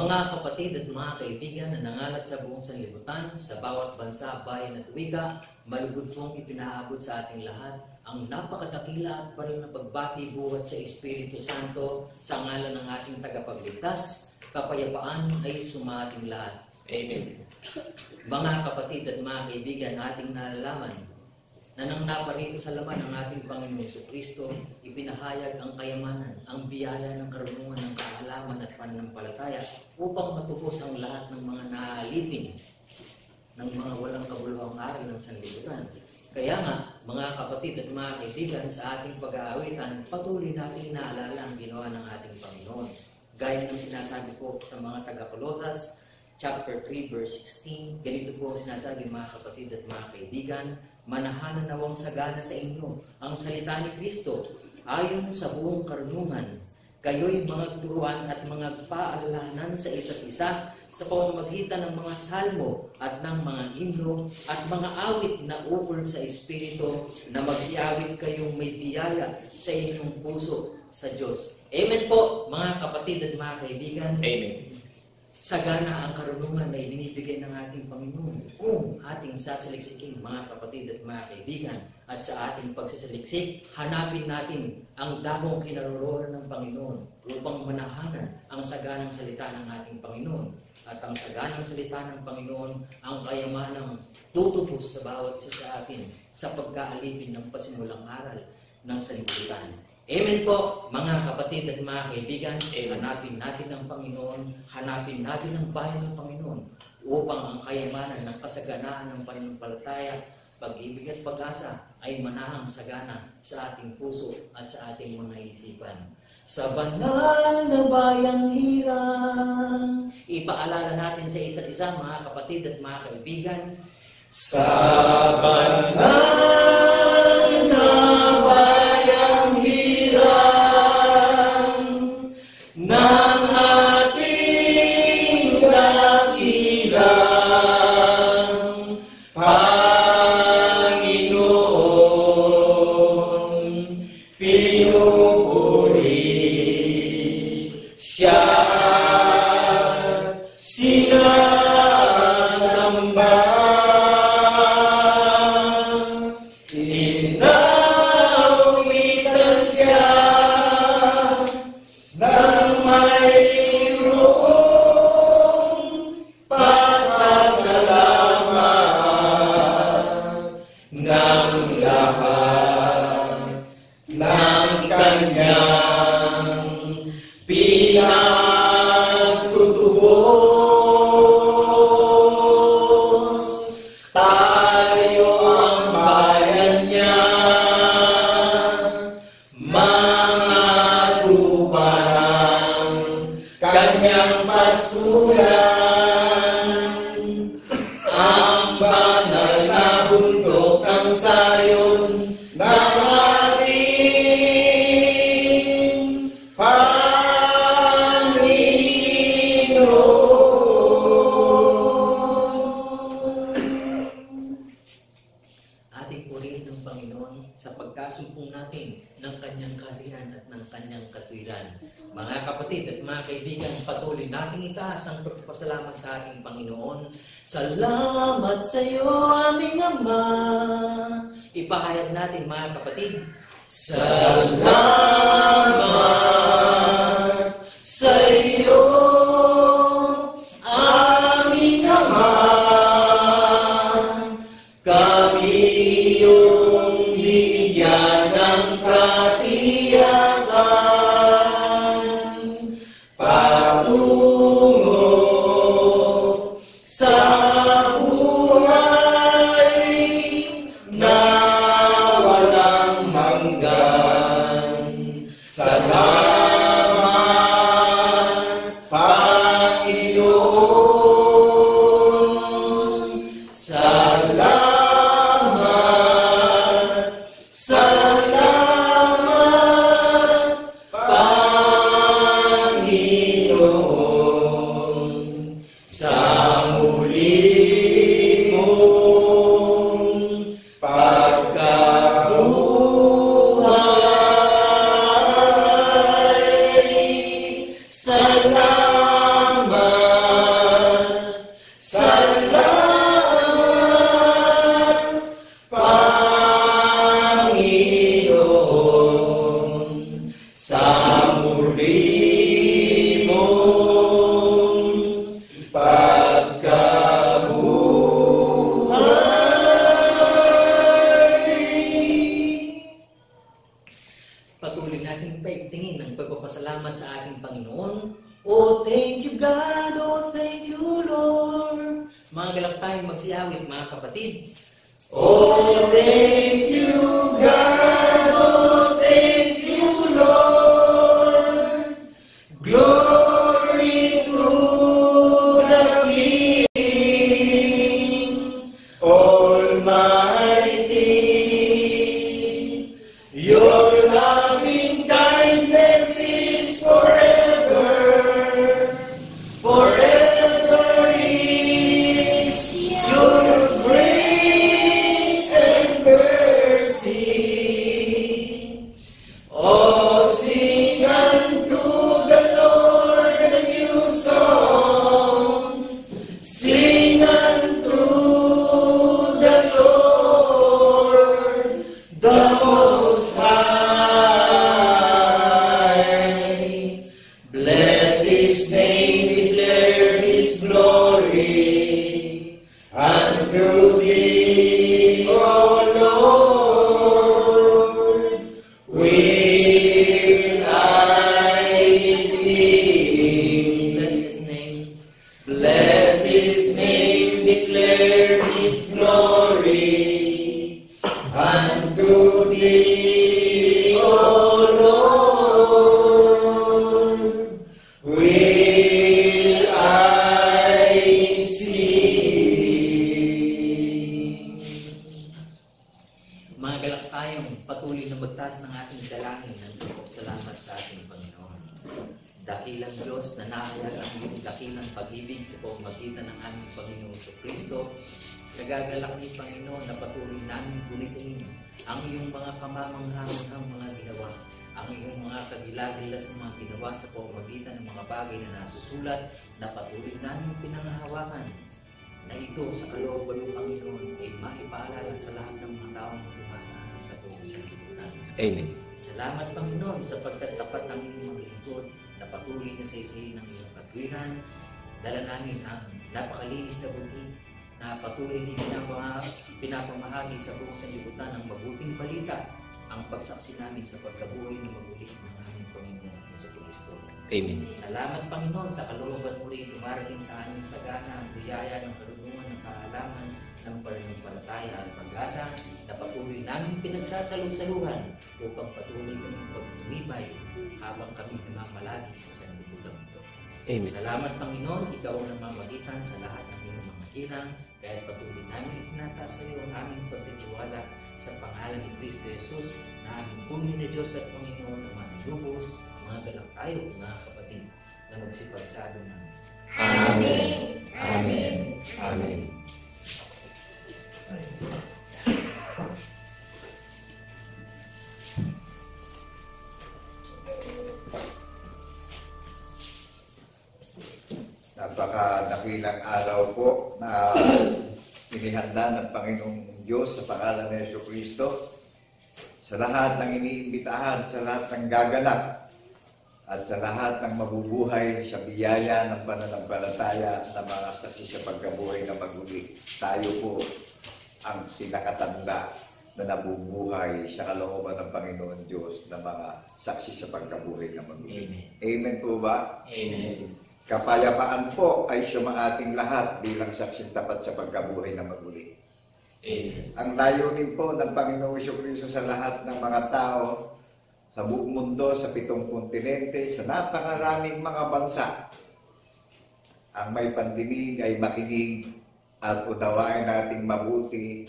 Mga kapatid at mga kaibigan na nangalat sa buong sanlibutan, sa bawat bansa, bayan at wika, malugod pong ipinaabot sa ating lahat ang napakadakila at banal na pagbati buhat sa Espiritu Santo sa ngalan ng ating tagapagligtas. Kapayapaan ay sumating lahat. Amen. Mga kapatid at mga kaibigan, ating nalalaman na nang naparito sa laman ng ating Panginoong Jesucristo, ipinahayag ang kayamanan, ang biyaya ng karunungan ng kaalaman at pananampalataya upang matupos ang lahat ng mga naalipin ng mga walang kabuluhang aral ng sanlibutan. Kaya nga, mga kapatid at mga kaibigan, sa ating pag-aawitan, patuloy natin inaalala ang ginawa ng ating Panginoon. Gaya ng sinasabi po sa mga taga-Kolosas, chapter 3, verse 16, ganito po sinasabi mga kapatid at mga kaibigan, manahan na nawang sagana sa inyo ang salita ni Kristo ayon sa buong karunungan. Kayo'y mga turuan at mga paalalahanan sa isa't isa sa pamamagitan ng mga salmo at ng mga himno at mga awit na ukol sa Espiritu na magsiawit kayong may biyaya sa inyong puso sa Diyos. Amen po mga kapatid at mga kaibigan. Amen. Sagana ang karunungan na ibinibigay ng ating Panginoon kung ating sasaliksikin mga kapatid at mga kaibigan. At sa ating pagsasaliksik, hanapin natin ang dakong kinaroroonan ng Panginoon upang manahanan ang saganang salita ng ating Panginoon. At ang saganang salita ng Panginoon ang kayamanang tutupos sa bawat isa sa atin sa pagkaalipin ng pasimulang aral ng sanlibutan. Amen po, mga kapatid at mga kaibigan, hanapin natin ang Panginoon, hanapin natin ang bayan ng Panginoon upang ang kayamanan ng kasaganaan ng pananampalataya, pag-ibig at pag-asa ay manahang sagana sa ating puso at sa ating mga isipan. Sa banal na bayang hirang, ipaalala natin sa isa't isa, mga kapatid at mga kaibigan, sa banal na bayang ng ating dakilang Panginoon, pinupuri siya, sinasamba, inawitan siya ng mayroong pasasalamat ng lahat ng kanyang pinagtutubos. Tayo ang bayan niya, mga trupa kanyang pastulan, ang banal na bundok ng Sayon ng ating Panginoon. ating purihin ng Panginoon sa pagkasumpong natin ng kanyang kaharian at ng kanyang katwiran. Mga kapatid at mga kaibigan, patuloy nating itaas ang pagpasalamat sa ating Panginoon. Salamat sa iyo, aming Ama. Ipahayag natin mga kapatid. Salamat sa iyo, aming Ama. Kami iyong binigyan ng katiyakan patungo sa buhay na walang hanggan. nating paigtingin ang pagpapasalamat sa ating Panginoon. Oh, thank you God, oh, thank you Lord. Mga galak tayong magsiyawit, mga kapatid. Oh, thank you, God. Oh, thank you, Lord. Glory to the King Almighty. Your loving kindness is forever. Forever is your grace and mercy. Oh, sing unto the Lord a new song. Sing unto the Lord, the Most High. Bless His name, declare His glory. Unto Thee, O Lord, will I sing. Bless His name. Bless His name, declare His glory. Unto Thee, O Lord, will I sing. Mga galak tayong patuloy na magtaas ng ating dalangin ng salamat sa ating Panginoon. Dakilang Diyos na nahayag ang iyong dakilang pag-ibig sa pamamagitan ng aming Panginoon sa Kristo, nagagalak ni Panginoon na patuloy namin gunitin ang iyong mga kamamanghamanghang mga ginawa, ang iyong mga kagilagilas ng mga ginawa sa pamamagitan ng mga bagay na nasusulat na patuloy namin pinangahawakan, na ito sa kalooban ng Panginoon ay maipaalala sa lahat ng mga taong tumataan sa buong sanlibutan. Amen. Salamat Panginoon sa pagtatapat ng iyong mga lingkod na patuloy na saysayin ng iyong katwiran. Dala namin ang napakalinis na buti na patuloy na pinapamahagi sa buong sanlibutan ng mabuting balita, ang pagsaksi namin sa pagkabuhay na maguli ng aming Panginoon sa Kristo. Amen. Salamat Panginoon sa kalooban muli dumarating sa aming sagana ang biyaya ng karunungan ng kaalaman ng pananampalataya at pag-asa na patuloy namin pinagsasalusaluhan upang patuloy kaming pagtumibay habang kami namamalagi sa sanlibutan ito. Amen. Salamat Panginoon, Ikaw ang namamagitan sa lahat ng iyong mga kinang, kaya patuloy namin itinataas sa iyo ang aming pagtitiwala sa pangalan ni Kristo Jesus na aming tunay na Diyos at Panginoon na manilubos. Mga galak tayo, mga kapatid, na magsipagsabi ng Amen. Amen. Amen. Napakadakilang araw po na inihanda ng Panginoong Diyos sa pangalan ni Jesucristo sa lahat ng iniimbitahan, sa lahat ng gaganap at sa lahat ng mabubuhay sa biyaya ng pananampalataya na mga saksi sa pagkabuhay na maguli. Tayo po ang sinakatanda na nabubuhay sa kalooban ng Panginoon Diyos na mga saksi sa pagkabuhay na maguli. Amen. Amen po ba? Amen. Kapayapaan po ay sumaating lahat bilang saksing tapat sa pagkabuhay na maguli. Amen. Ang layunin po ng Panginoong Jesucristo sa lahat ng mga tao sa buong mundo, sa 7 kontinente, sa napakaraming mga bansa, ang may pandinig ay makinig at unawain nating mabuti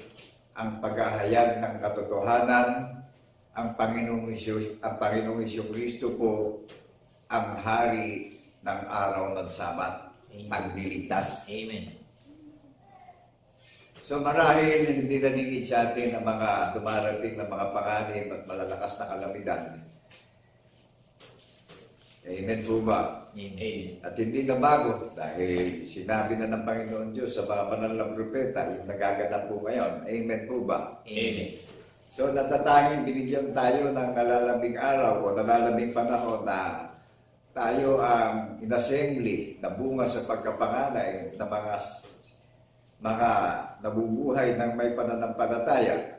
ang paghahayag ng katotohanan. Ang Panginoong Jesucristo po ang hari ng araw ng Sabat, magliligtas. Amen. So marahil hindi naningid sa atin ang mga dumarating na mga panganib at malalakas na kalamidad. Amen po ba? Amen. At hindi na bago dahil sinabi na ng Panginoon Diyos sa mga banal na propeta yung nagaganap po ngayon. Amen po ba? Amen. So natatanging binigyan tayo ng nalalambing araw o nalalambing panahon na tayo ang inassembly na bunga sa pagkapanganay ng mga nabubuhay ng may pananampalataya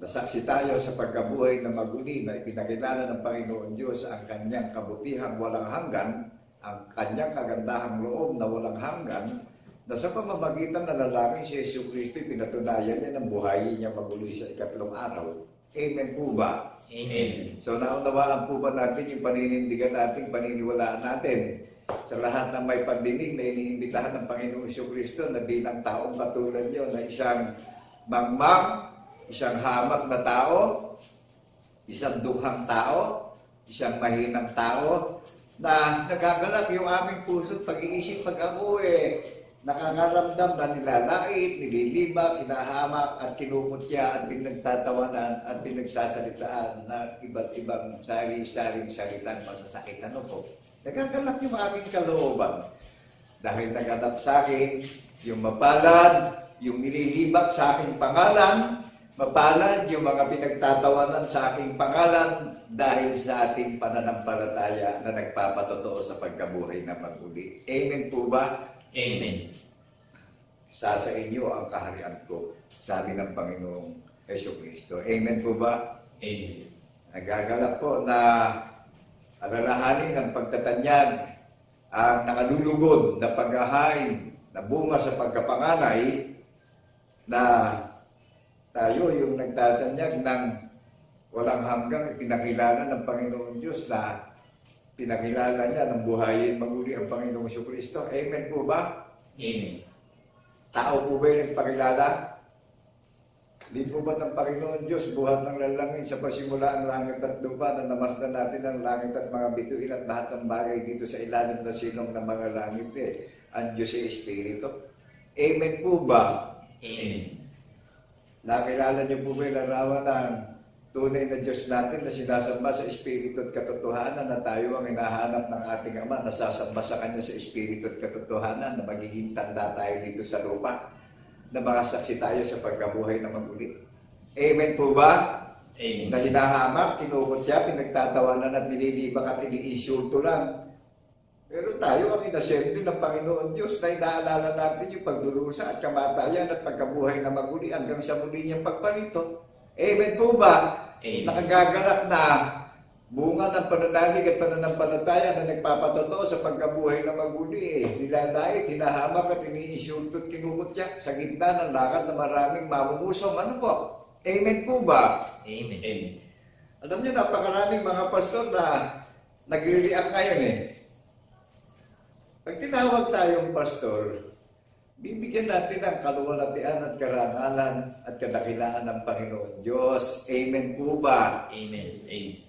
Nasaksi tayo sa pagkabuhay na maguli na ipinakilala ng Panginoon Diyos ang kanyang kabutihang walang hanggan, ang kanyang kagandahang loob na walang hanggan, na sa pamamagitan ng lalaking si Jesucristo, pinatunayan niya ng buhay niya maguli sa ikatlong araw. Amen po ba? Amen. So naunawaan po ba natin yung paninindigan natin, paniniwalaan natin sa lahat ng may pagdinig na iniimbitahan ng Panginoong Jesucristo na bilang taong katulad niyo na isang mangmang, isang hamak na tao, isang dukhang tao, isang mahinang tao, na nagagalak yung aming puso at pag-iisip pag ako nakakaramdam na nilalait, nililibak, kinahamak at kinumutya at pinagtatawanan at pinagsasalitaan na iba't ibang sari-saring salitang masasakit. Ano po? Nagagalak yung aming kalooban dahil naganap sa akin yung mapalad, yung nililibak sa aking pangalan, mapalad yung mga pinagtatawanan sa aking pangalan dahil sa ating pananampalataya na nagpapatotoo sa pagkabuhay na maguli. Amen po ba? Amen. Sa inyo ang kaharian ko, sabi ng Panginoong Jesucristo. Amen po ba? Amen. Nagagalak po na alalahanin ng pagtatanyag ang nakalulugod na paghahain na bunga sa pagkapanganay na tayo yung nagtatanyag ng walang hanggang pinakilala ng Panginoon Diyos na pinakilala niya ng buhayin maguli ang Panginoong Jesucristo. Amen po ba? Amen. Tao po ba yung nagpakilala? Di po ba ng Panginoon Diyos buhat ng lalangin sa pasimula ang langit at lupa na namasdan natin ang langit at mga bituin at lahat ng bagay dito sa ilalim ng silong ng mga langit ang Diyos ay Espiritu. Amen po ba? Amen. Nakilala niyo po ba yung larawan ng tunay na Diyos natin na sinasamba sa Espiritu at katotohanan na tayo ang hinahanap ng ating Ama, nasasamba sa Kanya sa Espiritu at katotohanan na magiging tanda tayo dito sa lupa, na makasaksi tayo sa pagkabuhay na maguli. Amen po ba? Amen. Na hinahamak, kinukutya, pinagtatawanan at nililibak at iniisulto lang. Pero tayo ang inassembly ng Panginoon Diyos na inaalala natin yung pagdurusa at kamatayan at pagkabuhay na maguli hanggang sa muli niyang pagparito. Amen po ba? Amen. Nakagaganap na bunga ng pananalig at pananampalataya na nagpapatotoo sa pagkabuhay na maguli nilalait, hinahamak at iniisulto at kinukutya sa gitna ng lakad na maraming mamumusom. Ano po? Amen po ba? Amen. Amen. Alam niyo, napakaraming mga pastor na nagre-react ngayon Pag tinawag tayong pastor, bibigyan natin ng kaluwalhatian at karangalan at kadakilaan ng Panginoon Diyos. Amen po ba? Amen. Amen.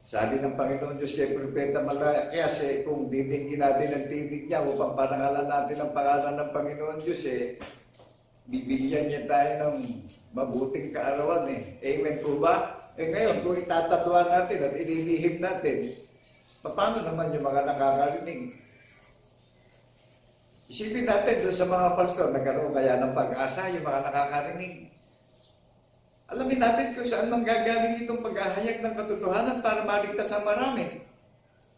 Sabi ng Panginoon Diyos kay Propeta Malakias, kung didingin natin ang tinig niya upang parangalan natin ang pangalan ng Panginoon Diyos, bibigyan niya tayo ng mabuting kaarawan. Amen po ba? Ngayon, kung itatatwa natin at ililihim natin, paano naman yung mga nakakarinig? Isipin natin doon sa mga pastor, nagkaroon kaya ng pag-asa yung mga nakakarinig. Alamin natin kung saan manggagaling itong paghahayag ng katotohanan para maligtas ang marami.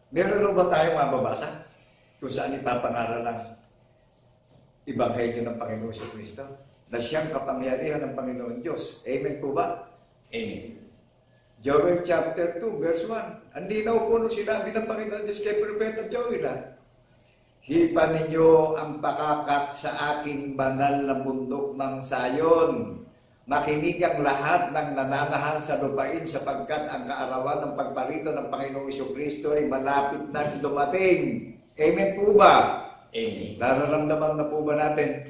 Meron ba tayong mababasa kung saan ipapangaral ng Ebanghelyo ng Panginoon Jesucristo na siyang kapangyarihan ng Panginoon Diyos? Amen po ba? Amen. Joel chapter 2 verse 1. Ang linaw po nung sinabi ng Panginoon Diyos kay Propeta Joel, hipa ninyo ang pakakak sa aking banal na bundok ng Sayon. Makinig ang lahat ng nananahan sa lupain sapagkat ang kaarawan ng pagparito ng Panginoong Jesucristo ay malapit na dumating. Amen po ba? Amen. Nararamdaman na po ba natin?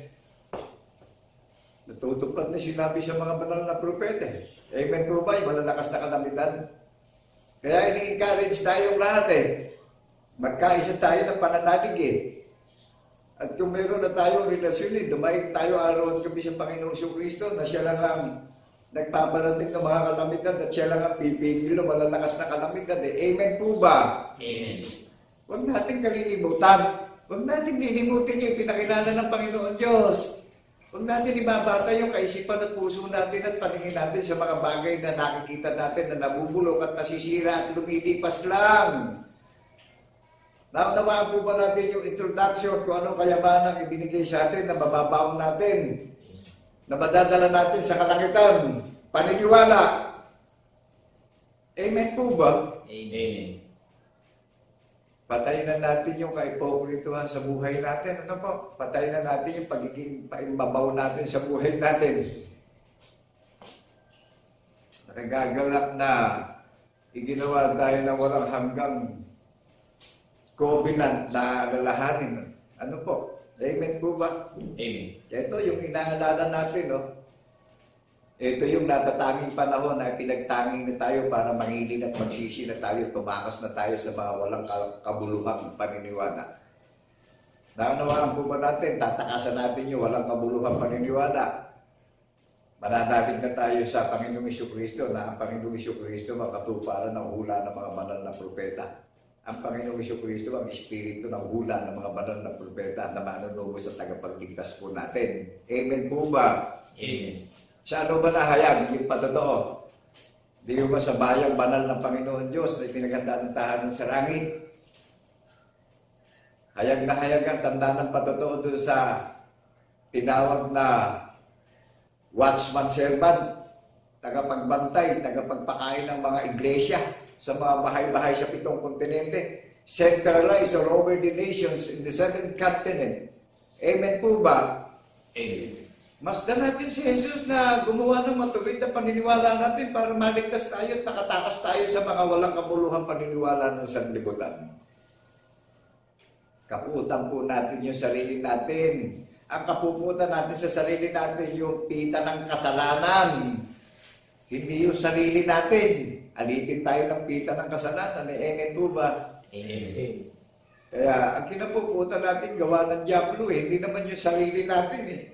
Natutupad na sinabi sa mga banal na propeta. Amen po ba? Yung malalakas na kalamitan. Kaya ini-encourage tayong lahat magkaisa tayo ng pananalig At kung meron na tayong relasyon dumaig tayo araw at gabi sa Panginoong Jesucristo na siya lang ang nagpaparating ng mga kalamitan at siya lang ang pipigil ng malalakas na kalamitan. Amen po ba? Amen. Huwag natin kalilimutan. Huwag natin lilimutin yung pinakilala ng Panginoon Diyos. Huwag natin ibabata yung kaisipan at puso natin at paningin natin sa mga bagay na nakikita natin na nabubulok at nasisira at lumilipas lang. Naunawaan po ba natin yung introduction kung anong kayamanan ibinigay sa atin na mababaong natin, na madadala natin sa kalangitan? paniniwala. Amen po ba? Amen. Patayin na natin yung kaipokrituhan sa buhay natin. Ano po? Patayin na natin yung pagiging paimbabaw natin sa buhay natin. Nakagagalak na iginawa tayo na walang hanggang covenant na lalahanin. Ano po? Amen po ba? Amen. Ito yung inaalala natin, no? Ito yung natatanging panahon na pinagtanging na tayo para mangilin at magsisi na tayo, tumakas na tayo sa mga walang kabuluhang paniniwala. Naunawaan po ba natin, tatakasan natin yung walang kabuluhang paniniwala. Mananabig na tayo sa Panginoong Jesucristo na ang Panginoong Jesucristo makatuparan ng hula ng mga banal na propeta. Ang Panginoong Jesucristo ang Espiritu ng hula ng mga banal na propeta na manunubos sa tagapagligtas po natin. Amen po ba? Amen. Sa ano ba nahayag yung patotoo? Di ba sa bayang banal ng Panginoon Diyos na ipinaghanda ng tahanan sa langit? Hayag na hayag ang tanda ng patotoo doon sa tinawag na watchman servant, tagapagbantay, tagapagpakain ng mga iglesia sa mga bahay-bahay sa 7 kontinente, centralized all over the nations in the 7th continent. Amen po ba? Amen. Masdan natin si Jesus na gumawa ng matuwid na paniniwala natin para maligtas tayo at nakatakas tayo sa mga walang kabuluhang paniniwala ng sanlibutan. Kaputan po natin yung sarili natin. Ang kapuputan natin sa sarili natin yung pita ng kasalanan. Hindi yung sarili natin. Alitin tayo ng pita ng kasalanan. Amen po ba? Amen. Kaya ang kinapuputan natin gawa ng Diablo hindi naman yung sarili natin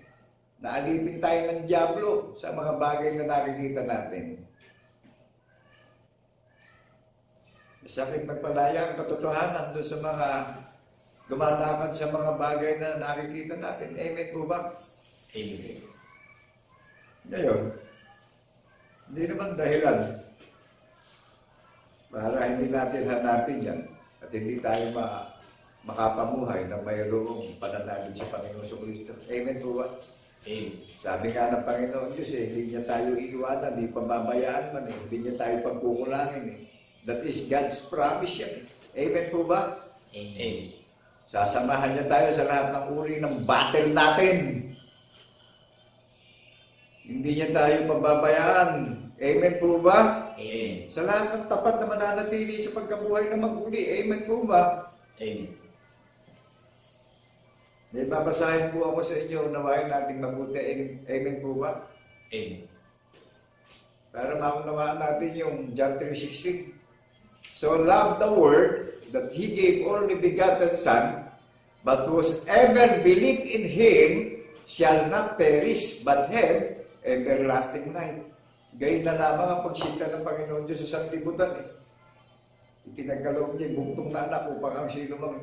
Naalipin tayo ng Diablo sa mga bagay na nakikita natin. Masakit magpalaya ang katotohanan doon sa mga dumalakad sa mga bagay na nakikita natin. Amen po ba? Amen. Ngayon, hindi naman dahilan para hindi natin hanapin yan at hindi tayo makapamuhay na mayroong pananalig sa Panginoon Jesucristo. Amen po ba? Amen. Sabi nga ng Panginoon Diyos hindi niya tayo iiwanan, hindi pababayaan man hindi niya tayo pagkukulangin That is God's promise yan. Amen po ba? Amen. Sasamahan niya tayo sa lahat ng uri ng battle natin. Hindi niya tayo pababayaan. Amen po ba? Amen. Sa lahat ng tapat na mananatili sa pagkabuhay na maguli. Amen po ba? Amen. May babasahin po ako sa inyo, nawain nating mabuti. Amen po ba? Amen. Para maunawaan natin yung John 3:16. So love the word that He gave only begotten Son, but whosoever believe in Him shall not perish, but have everlasting life. Gayun na lamang ang pagsita ng Panginoon Diyos sa sanlibutan. Ipinagkaloob niya, buktong na anak upang ang sino mang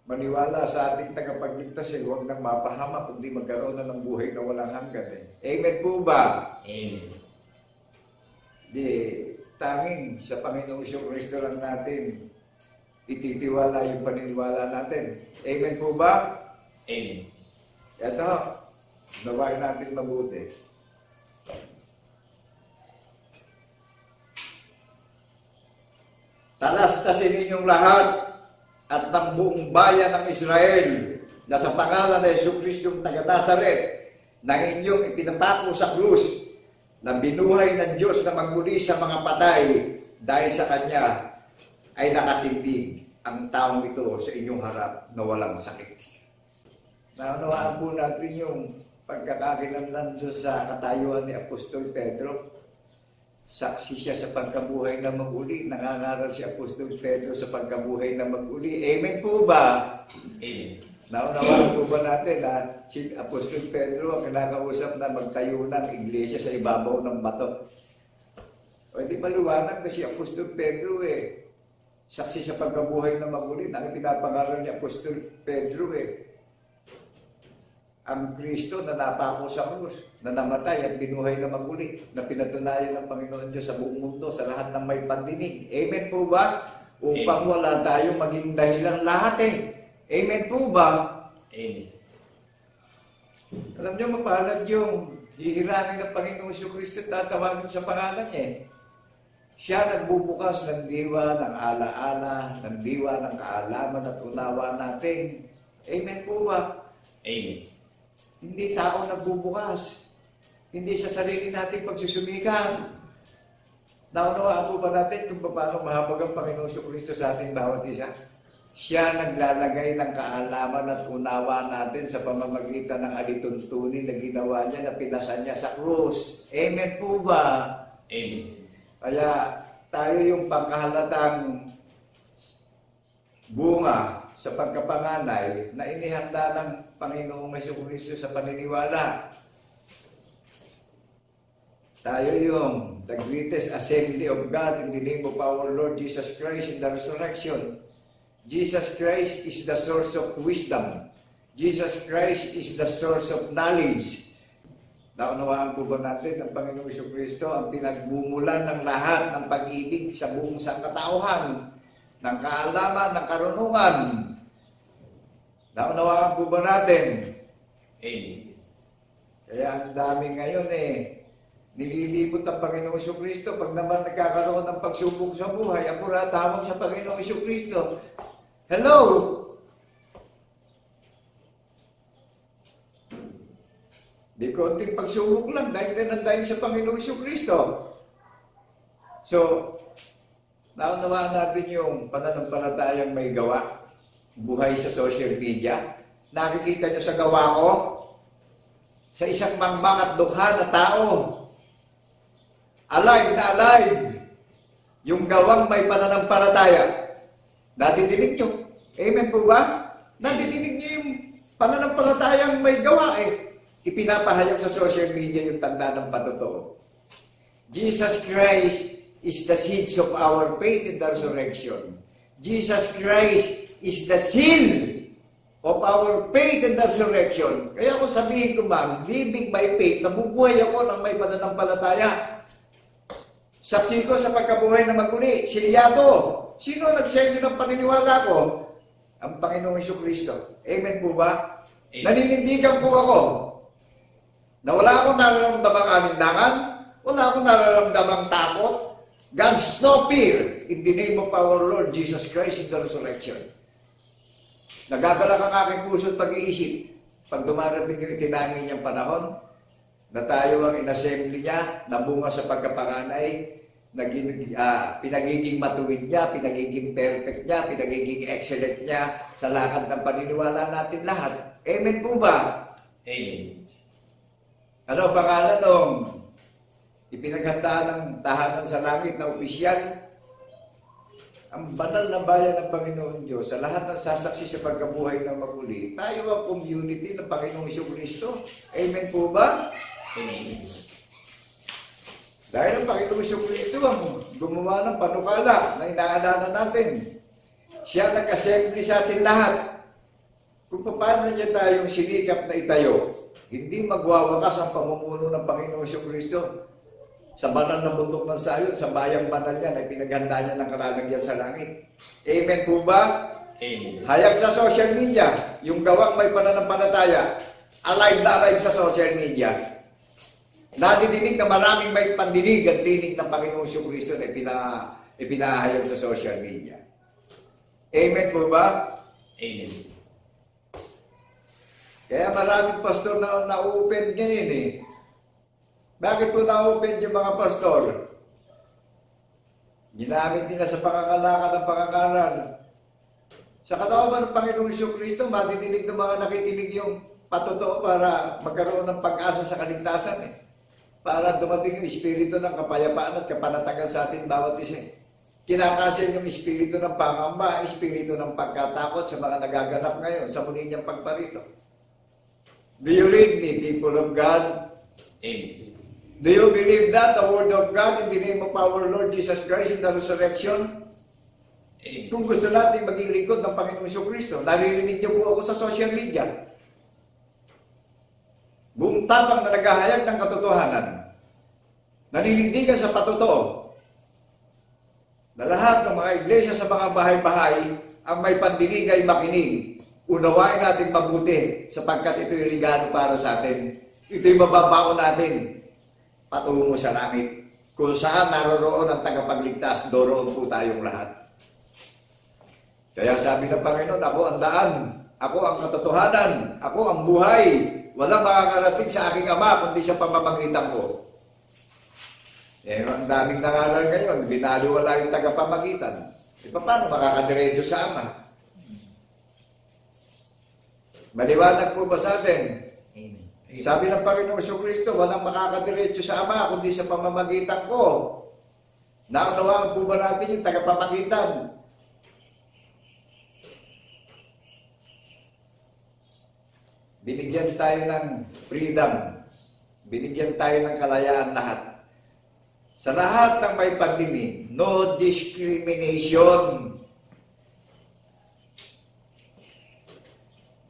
maniwala sa ating tagapagligtas huwag nang mapahama, kundi magkaroon na ng buhay na walang hanggan. Amen po ba? Amen. Di tanging sa Panginoong Jesucristo lang natin ititiwala yung paniniwala natin. Amen po ba? Amen. Ito, nawain natin mabuti. Talastasin ninyong lahat at ng buong bayan ng Israel na sa pangalan ng Jesucristong taga-Nazaret na inyong ipinapako sa krus na binuhay ng Diyos na magmuli sa mga patay dahil sa Kanya ay nakatindig ang taong ito sa inyong harap na walang sakit. Naunawaan po natin yung pagkakakilanlan doon sa katayuan ni Apostol Pedro. Saksi siya sa pagkabuhay na maguli. Nangangaral si Apostol Pedro sa pagkabuhay na maguli. Amen po ba? Amen. Naunawaan po ba natin na si Apostol Pedro ang kinakausap na magtayo ng iglesia sa ibabaw ng bato? O di maliwanag na si Apostol Pedro saksi sa pagkabuhay na maguli. Ang pinapangaral ni Apostol Pedro ang Kristo na napako sa krus, na namatay at binuhay na maguli, na pinatunayan ng Panginoon Diyos sa buong mundo, sa lahat ng may pandinig. Amen po ba? Upang wala tayong maging dahilan lahat Amen po ba? Amen. Alam niyo, mapalad yung hihiramin ng Panginoong Kristo at tatawagin sa pangalan niya. Siya nagbubukas ng diwa, ng alaala, ng diwa, ng kaalaman at unawa natin. Amen po ba? Amen. Hindi tao nagbubukas. Hindi sa sarili nating pagsusumikan. Naunawaan po ba natin kung paano mahabag ang Panginoong Kristo sa ating bawat isa? Siya naglalagay ng kaalaman at unawa natin sa pamamagitan ng alituntunin na ginawa niya, na pinasan niya sa krus. Amen po ba? Amen. Kaya tayo yung pangkahalatang bunga sa pagkapanganay na inihanda ng Panginoong Kristo sa paniniwala. Tayo yung the greatest assembly of God in the name of our Lord Jesus Christ in the resurrection. Jesus Christ is the source of wisdom. Jesus Christ is the source of knowledge. Naunawaan po ba natin ang Panginoong Kristo ang pinagmumulan ng lahat ng pag-ibig sa buong sangkatauhan, ng kaalaman, ng karunungan? Naunawaan po ba natin? Amen. Kaya ang dami ngayon nililibot ang Panginoong Kristo. Pag naman nagkakaroon ng pagsubok sa buhay, ako tawag sa Panginoong Kristo. Hello! Di konting pagsubok lang dahil sa Panginoong Kristo. So, naunawaan natin yung pananampalatayang may gawa, buhay sa social media. Nakikita nyo sa gawa ko, sa isang mangmang at dukha na tao, alive na alive, yung gawang may pananampalataya. Nadidinig nyo? Amen po ba? Nadidinig nyo yung pananampalatayang may gawa Ipinapahayag sa social media yung tanda ng patotoo. Jesus Christ is the seeds of our faith in the resurrection. Jesus Christ is the seal of our faith in the resurrection. Kaya kung sabihin ko, ma'am, living by faith, nabubuhay ako ng may pananampalataya. Saksi ko sa pagkabuhay na maguli, silyado. Sino nagselyo ng paniniwala ko? Ang Panginoong Kristo. Amen po ba? Amen. Naninindigan po ako na wala akong nararamdamang alindangan, wala akong nararamdamang takot. God's no fear in the name of our Lord Jesus Christ in the resurrection. Nagagalak ang aking puso at pag-iisip pag dumarating yung itinangin niyang panahon na tayo ang inassembly niya, nabunga sa pagkapanganay, pinagiging matuwid niya, pinagiging perfect niya, pinagiging excellent niya sa lakad ng paniniwala natin lahat. Amen po ba? Amen. Ano pangalan nung ipinaghandaan ng tahanan sa langit na opisyal? Ang banal na bayan ng Panginoon Diyos, sa lahat ng sasaksi sa pagkabuhay ng maguli, tayo ang community ng Panginoong Kristo. Amen po ba? Amen. Dahil ang Panginoong Kristo ang gumawa ng panukala na inaalala natin. Siya nag-assembly sa atin lahat. Kung paano niya tayong sinikap na itayo, hindi magwawakas ang pamumuno ng Panginoong Kristo sa banal na bundok ng Sayon, sa bayang banal niya na pinaghanda niya ng kalalagyan sa langit. Amen po ba? Amen. Hayag sa social media, yung gawang may pananampalataya, alive na alive sa social media. Nadidinig na maraming may pandinig at tinig ng Panginoong Kristo na ipinahayag sa social media. Amen po ba? Amen. Kaya maraming pastor na na-open ngayon Bakit po na-open yung mga pastor? Ginamit nila sa pangangalakal ng pangangaral. Sa kalooban ng Panginoong Kristo, madidinig ng mga nakikinig yung patotoo para magkaroon ng pag-asa sa kaligtasan Para dumating yung espiritu ng kapayapaan at kapanatagan sa atin bawat isa. Kinakasin yung espiritu ng pangamba, espiritu ng pagkatakot sa mga nagaganap ngayon sa muli niyang pagparito. Do you read me, people of God? Amen. Do you believe that, the word of God in the name of our Lord Jesus Christ in the resurrection? Amen. Kung gusto natin maging lingkod ng Panginoong Kristo, naririnig niyo po ako sa social media. Buong tapang na naghahayag ng katotohanan, naninindigan sa patotoo, na lahat ng mga iglesia sa mga bahay-bahay ang may pandinig ay makinig. Unawain natin mabuti sapagkat ito'y regalo para sa atin. Ito'y mababaon natin patungo sa langit. Kung saan naroroon ang tagapagligtas, doroon po tayong lahat. Kaya sabi ng Panginoon, ako ang daan, ako ang katotohanan, ako ang buhay. Walang makakarating sa aking Ama kundi sa pamamagitan ko. Eh, ang daming nangaral ngayon, binaliwala yung tagapamagitan. E paano makakadiretso sa Ama? Maliwanag po ba sa atin? Amen. Sabi ng Panginoong Jesucristo, walang makakadiretso sa Ama kundi sa pamamagitan ko. Naunawaan po ba natin yung tagapamagitan? Binigyan tayo ng freedom. Binigyan tayo ng kalayaan lahat. Sa lahat ng may pagdinig, no discrimination.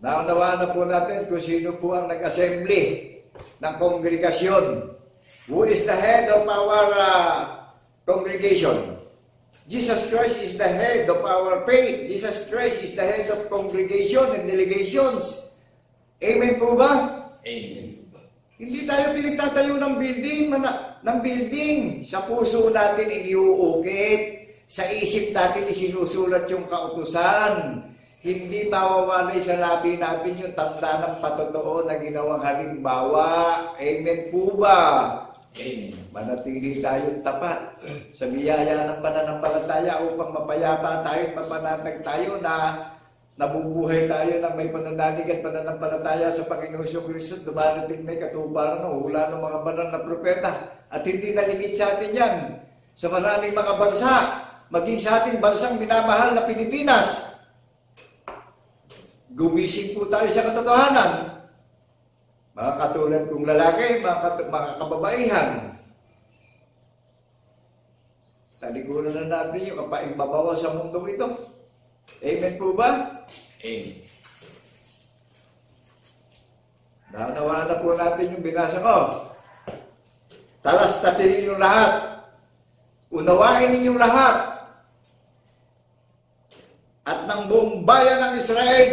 Naunawaan na po natin kung sino po ang nag-assembly ng kongregasyon. Who is the head of our congregation? Jesus Christ is the head of our faith. Jesus Christ is the head of congregation and delegations. Amen po ba? Amen. Hindi tayo pinagtatayo ng building. Sa puso natin iniuukit. Sa isip natin isinusulat yung kautusan. Hindi mawawalay sa labi natin yung tanda ng patotoo na ginawang halimbawa. Amen po ba? Amen. Manatili tayong tapat sa biyaya ng pananampalataya upang mapayapa tayo at mapanatag tayo na nabubuhay tayo ng may pananalig at pananampalataya sa Panginoong Jesucristo. Dumarating na katuparan ng hula ng mga banal na propeta. At hindi naligid sa atin yan sa maraming mga bansa, maging sa ating bansang minamahal na Pilipinas. Gumising po tayo sa katotohanan. Mga katulad kong lalaki, mga kababaihan. Talikuran na natin yung kapaimbabawa sa mundong ito. Amen po ba? Amen. Naunawaan na po natin yung binasa ko. Talastatin ninyong lahat. Unawain ninyong lahat. At ng buong bayan ng Israel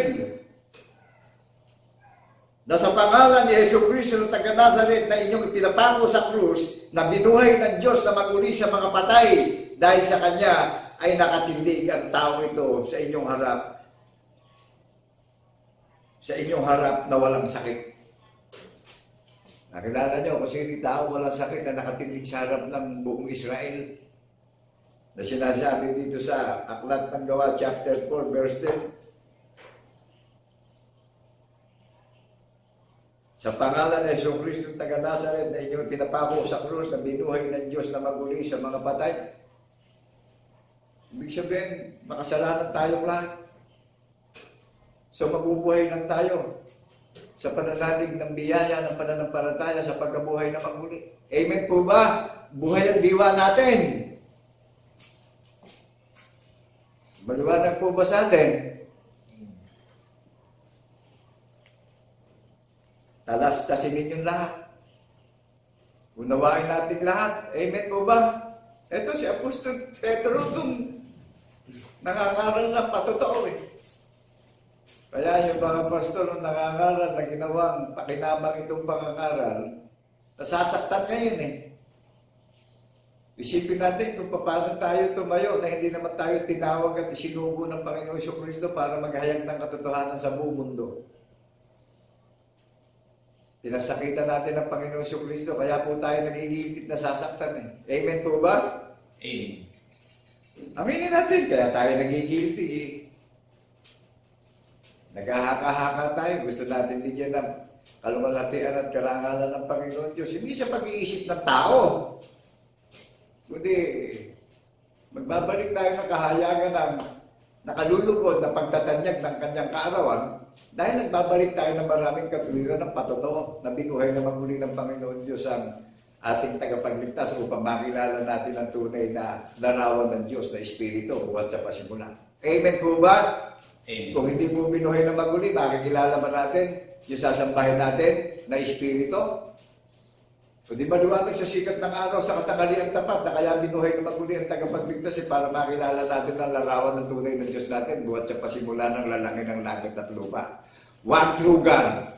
na sa pangalan ni Jesucristo ng taga-Nazaret na inyong ipinapako sa krus na binuhay ng Diyos na maguli sa mga patay dahil sa Kanya ay nakatindig ang tao ito sa inyong harap. Sa inyong harap na walang sakit. Nakilala nyo kung sino yung tao walang sakit na nakatindig sa harap ng buong Israel? Na sinasabi dito sa Aklat ng Gawa, chapter 4, verse 10. Sa pangalan ni Jesucristo taga-Nazaret na inyong pinapako sa krus na binuhay ng Diyos na maguli sa mga patay. Ibig sabihin, makasalanan tayong lahat. So mabubuhay lang tayo sa pananalig ng biyaya ng pananampalataya sa pagkabuhay na maguli. Amen po ba? Buhay ang diwa natin. Maliwanag po ba sa atin? Talastasin ninyong lahat. Unawain natin lahat. Amen po ba? Ito si Apostol Pedro itong nangangaral na patotoo eh. Kaya yung mga pastor nung nangangaral na ginawang pakinabang itong pangangaral, nasasaktan ngayon eh. Isipin natin kung paano tayo tumayo na hindi naman tayo tinawag at isinugo ng Panginoong Jesucristo para maghayag ng katotohanan sa buong mundo. Pinasakitan natin ng Panginoong Jesucristo, kaya po tayo nagigiltit na sasaktan eh. Amen po ba? Amen. Aminin natin, kaya tayo nagigilty eh. Naghahaka-haka tayo, gusto natin bigyan ng kaluwalhatian at karangalan ng Panginoon Diyos. Hindi sa pag-iisip ng tao. Kundi, magbabalik tayo ng kahayagan ng nakalulugod na pagtatanyag ng kanyang kaarawan dahil nagbabalik tayo ng maraming katuwiran ng patotoo na binuhay na magmuli ng Panginoon Diyos ang ating tagapagligtas upang makilala natin ang tunay na larawan ng Diyos na Espiritu buhat sa pasimula. Amen po ba? Amen. Kung hindi po binuhay na maguli, makikilala ba natin yung sasambahin natin na Espiritu? So di ba liwanag sa sikat ng araw sa katanghalian tapat na kaya binuhay na maguli ang tagapagligtas para makilala natin ang larawan ng tunay ng Diyos natin buhat sa pasimula ng lalaki ng langit at lupa. One true God.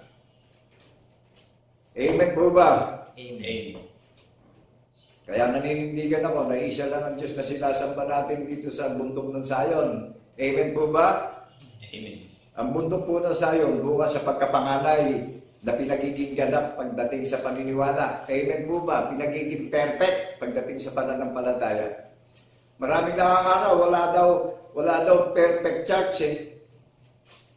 Amen po ba? Amen. Amen. Kaya naninindigan ako na isa lang ang Diyos na sinasamba natin dito sa bundok ng Sayon. Amen po ba? Amen. Ang bundok po ng Sayon, bukas sa pagkapanganay na pinagiging ganap pagdating sa paniniwala. Amen po ba? Pinagiging perfect pagdating sa pananampalataya. Maraming nakakaraw, wala daw perfect church eh.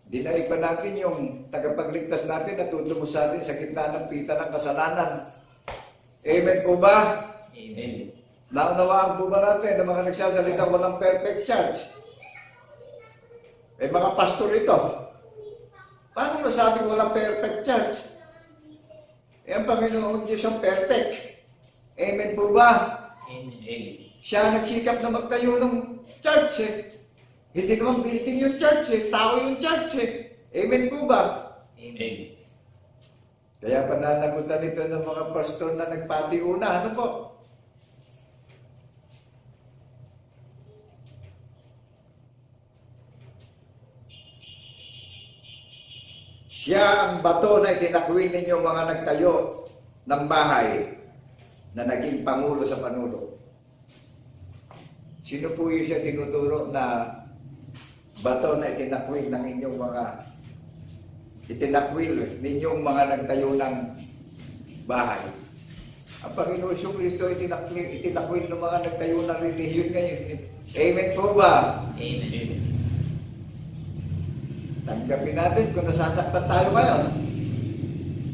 Dinaig pa natin yung tagapagligtas natin na tutungo sa atin sa gitna ng pita ng kasalanan. Amen po ba? Amen. Naunawaan po ba natin ng mga nagsasalita walang perfect church? May mga pastor ito. Paano nasabing walang perfect church? Eh, ang Panginoon Diyos ang perfect. Amen po ba? Amen. Amen. Siya nagsikap na magtayo ng church eh. Hindi naman building yung church eh. Tao yung church eh. Amen po ba? Amen. Kaya pananagutan ito ng mga pastor na nagpatiuna. Ano po? Siya ang bato na itinakwil ninyo mga nagtayo ng bahay na naging pangulo sa panulo. Sino po yung siya tinuturo na bato na itinakwil ng inyong mga ninyong mga nagtayo ng bahay? Ang Panginoon Kristo itinakwil ng mga nagtayo ng relihiyon ngayon. Amen po ba? Amen. Amen. Tanggapin natin kung nasasaktan tayo ngayon.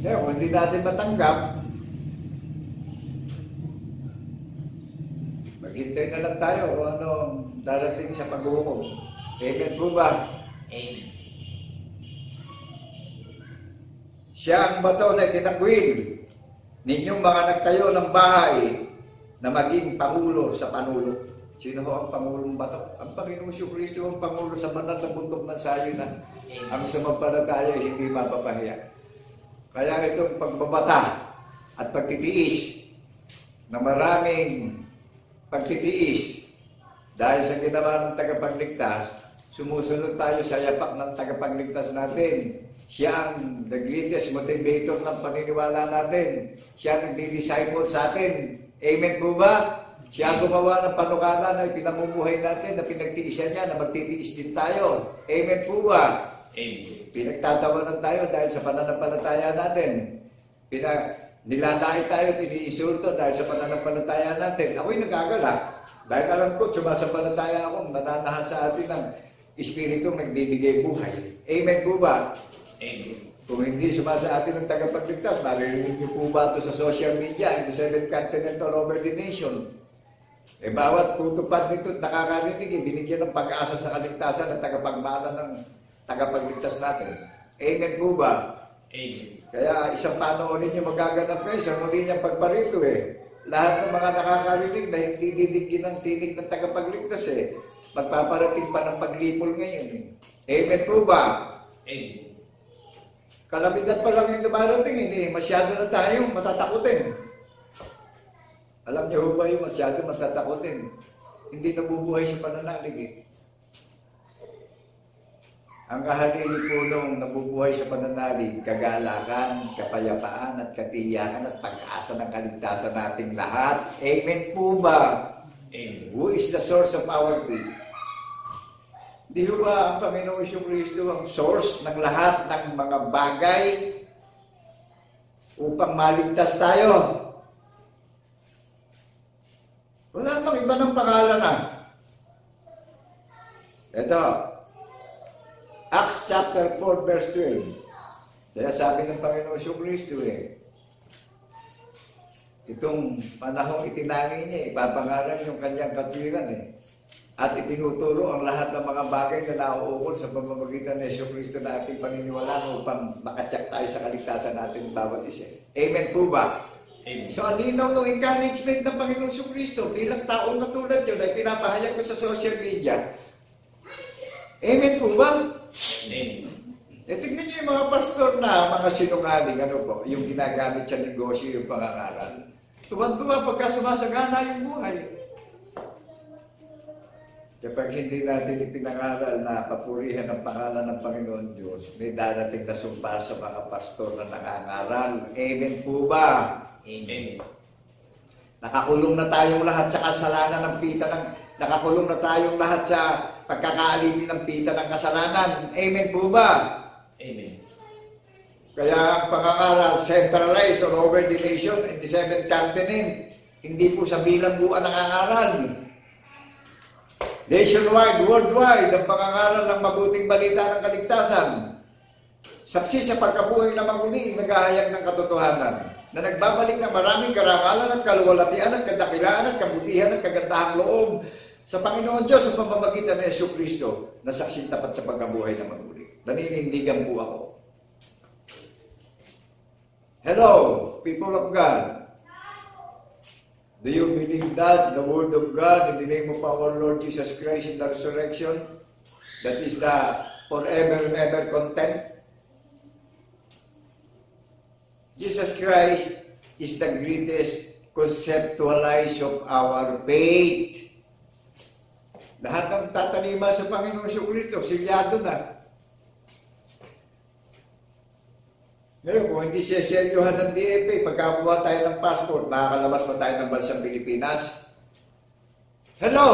Kaya kung hindi natin matanggap, maghintay na lang tayo kung ano darating sa paghuhukom. Amen po ba? Amen. Siya ang bato na itinakwil ninyong mga nagtayo ng bahay na maging pangulo sa panulo. Sino ho ang pangulong bato? Ang Panginoong Kristo ang pangulo sa banal na bundok ng Sayon na ang sumampalataya hindi mapapahiya. Kaya itong pagbabata at pagtitiis na maraming pagtitiis dahil sa ginawa ng tagapagligtas, sumusunod tayo sa yapak ng tagapagligtas natin. Siya ang the greatest motivator ng paniniwala natin. Siya ang nagdi-disciple sa atin. Amen po ba? Siya ang gumawa ng panukala na pinamumuhay natin, na pinagtiisan niya, na magtitiis din tayo. Amen po ba? Amen. Pinagtatawanan tayo dahil sa pananampalataya natin. Nilalait tayo, tiniisulto dahil sa pananampalataya natin. Ako'y nagagala. Dahil alam ko, sumasampalataya akong nananahan sa atin ng Espiritu nagbibigay buhay. Amen po ba? Amen. Kung hindi sumasa atin ng tagapagligtas, maririnig niyo po ba ito sa social media in the 7th continent all over the nation? Eh, bawat tutupad nito at nakakarinig, binigyan ng pag-asa sa kaligtasan at tagapagmana ng tagapagligtas natin. Amen po ba? Amen. Kaya isang panoonin nyo magaganap kayo sa muli niyang pagparito eh. Lahat ng mga nakakarinig na hindi didigin ng tinig ng tagapagligtas eh. Magpaparating pa ng paglipol ngayon eh. Amen po ba? Amen. Kalamidad pa lang yung dumarating, hindi masyado na tayong matatakutin. Alam niyo ba yung masyado matatakutin? Hindi nabubuhay sa pananalig eh. Ang kahalili po nung nabubuhay sa pananalig, kagalakan, kapayapaan at katiyakan at pag-asa ng kaligtasan nating lahat. Amen po ba? Amen. Who is the source of our faith? Di ba ang Panginoong Kristo ang source ng lahat ng mga bagay upang maligtas tayo? Wala namang iba ng pangalan na. Ito, Acts chapter 4 verse 12. Kaya sabi ng Panginoong Kristo itong panahong itinangin niya, ipapangalan yung kanyang katwiran At itinuturo ang lahat ng mga bagay na nauukol sa pamamagitan ng Kristo na ating paniniwalaan upang makatsak tayo sa kaligtasan natin bawat isa. Amen po ba? Amen. So, ang linaw ng encouragement ng Panginoong Kristo bilang taong katulad yun ay pinapahayag ko sa social media. Amen po ba? Amen. Tignan niyo yung mga pastor na mga sinungaling, yung ginagamit sa negosyo, yung pangangaral. Tuwan-tuwa pagka sumasagana yung buhay. Kapag hindi natin ipinangaral na papurihan ang pangalan ng Panginoon Diyos, may darating na sumpa sa mga pastor na nangangaral. Amen po ba? Amen. Nakakulong na tayong lahat sa kasalanan ng pita ng... Nakakulong na tayong lahat sa pagkakaalipin ng pita ng kasalanan. Amen po ba? Amen. Kaya ang pangangaral, centralized or over the nation in the seventh continent, hindi po sa bilangguan ang angaral. Nationwide, worldwide, ang pangangaral ng mabuting balita ng kaligtasan. Saksi sa pagkabuhay na maguni, naghahayag ng katotohanan, na nagbabalik ng maraming karangalan at kaluwalhatian at kadakilaan at kabutihan at kagandahang loob sa Panginoon Diyos sa pamamagitan ng Jesucristo na saksing tapat sa pagkabuhay na maguni. Naninindigan po ako. Hello, people of God. Do you believe that the Word of God in the name of our Lord Jesus Christ in the resurrection, that is the forever and ever content? Jesus Christ is the greatest conceptualize of our faith. Lahat ng tatalima sa Panginoon Jesucristo, silyado na. Ngayon, kung hindi siya seryohan ng DFA, pagkakuha tayo ng passport, makakalabas pa tayo ng bansang Pilipinas? Hello!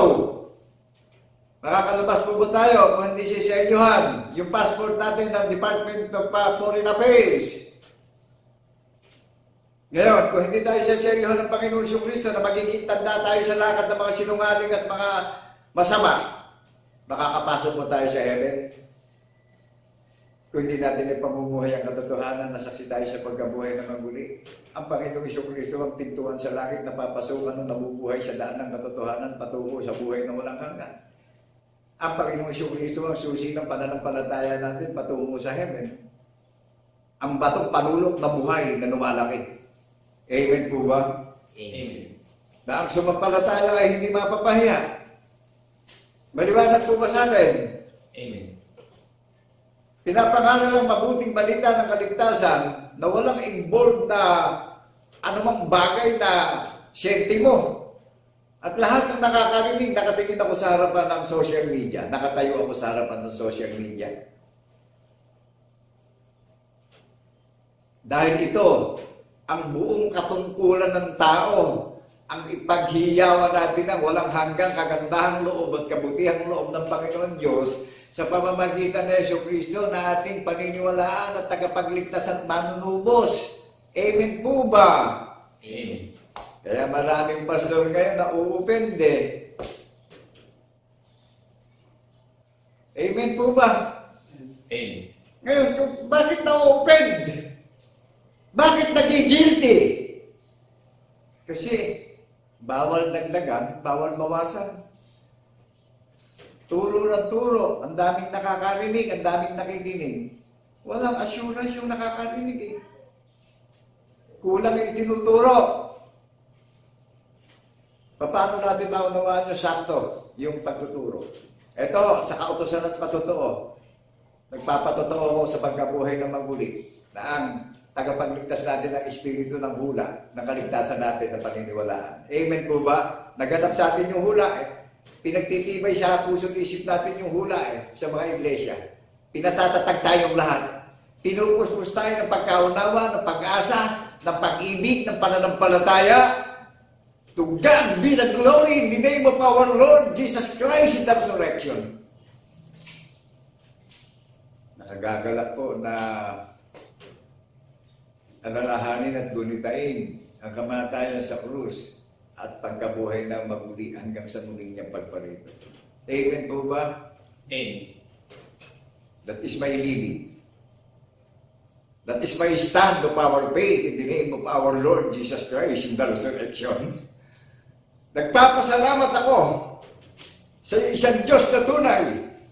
Makakalabas po ba tayo kung hindi siya seryohan yung passport natin ng Department of Foreign Affairs? Ngayon, kung hindi tayo siya seryohan ng Panginoon Jesucristo na magiging tanda tayo sa lakad ng mga sinungaling at mga masama, makakapasok po tayo sa heaven. Kung hindi natin ipamumuhay ang katotohanan na saksi tayo sa pagkabuhay ng maguli, ang Panginoong Jesucristo ang pintuan sa langit na papasukan ng nabubuhay sa daan ng katotohanan patungo sa buhay na walang hanggan. Ang Panginoong Jesucristo ang susi ng pananampalataya natin patungo sa heaven. Ang batong panulok na buhay na lumalaki. Amen po ba? Amen. Na ang sumampalataya ay hindi mapapahiya. Maliwanag po ba sa atin? Amen. Pinapangaral ang mabuting balita ng kaligtasan na walang involved na anumang bagay na sentimo. At lahat ng nakakarinig, nakatingin ako sa harapan ng social media. Nakatayo ako sa harapan ng social media. Dahil ito, ang buong katungkulan ng tao, ang ipaghiyawan natin ng walang hanggang kagandahang loob at kabutihang loob ng Panginoon Diyos sa pamamagitan ng Jesucristo na ating paniniwalaan at tagapagligtas at manunubos. Amen po ba? Amen. Kaya maraming pastor ngayon na uupende. Amen po ba? Amen. Ngayon, bakit na-open? Bakit nagigilty? Kasi bawal dagdagan, bawal bawasan. Turo ng turo, ang daming nakakarinig, ang daming nakikinig. Walang assurance yung nakakarinig eh. Kulang yung tinuturo. Paano natin naunawaan yung sakto, yung pagtuturo? Ito, sa kautusan at patotoo, nagpapatotoo ko sa pagkabuhay ng maguli na ang tagapagligtas natin ng espiritu ng hula, ng kaligtasan natin na paniniwalaan. Amen po ba? Naganap sa atin yung hula eh. Pinagtitibay sa puso't isip natin yung hula sa mga iglesia. Pinatatatag tayong lahat. Pinupuspos tayo ng pagkaunawa, ng pag-asa, ng pag-ibig, ng pananampalataya. To God be the glory in the name of our Lord Jesus Christ in the resurrection. Nakagagalak po na alalahanin at gunitain ang kamatayan sa krus at pagkabuhay na maguli hanggang sa muling niyang pagparito. Amen po ba? Amen. That is my living. That is my stand of our faith in the name of our Lord Jesus Christ in the resurrection. Nagpapasalamat ako sa isang Diyos na tunay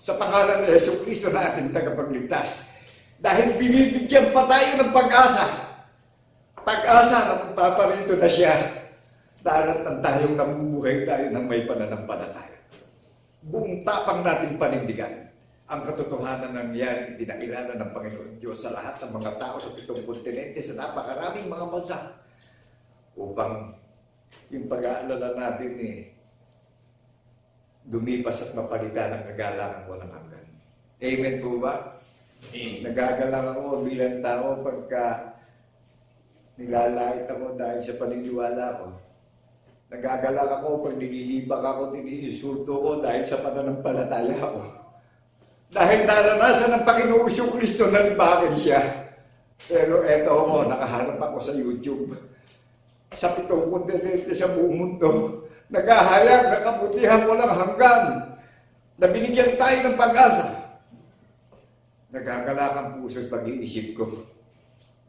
sa pangalan ni Jesucristo na ating tagapagligtas. Dahil binibigyan pa tayo ng pag-asa. Pag-asa na magpaparito na siya. Darating tayong nabubuhay tayo ng may pananampalataya. Buong tapang natin panindigan ang katotohanan ng nangyari dinakilala ng Panginoon Diyos sa lahat ng mga tao sa 7 kontinente sa napakaraming mga bansa upang yung pag-aalala natin dumipas at mapalitan ng kagalangan walang hanggan. Amen po ba? Amen. Nagagalang ako bilang tao pagka nilalait ako dahil sa paniniwala ko. Nagagalang ako pag nililibak ako, tiniinsulto ko dahil sa pananampalataya ko. Dahil naranasan ng Panginoong Kristo na libakin siya. Pero eto ako, nakaharap ako sa YouTube. Sa 7 kontinente sa buong mundo, naghahayag na kabutihan walang hanggan, na binigyan tayo ng pag-asa. Nagagalak ang puso at pag-iisip ko.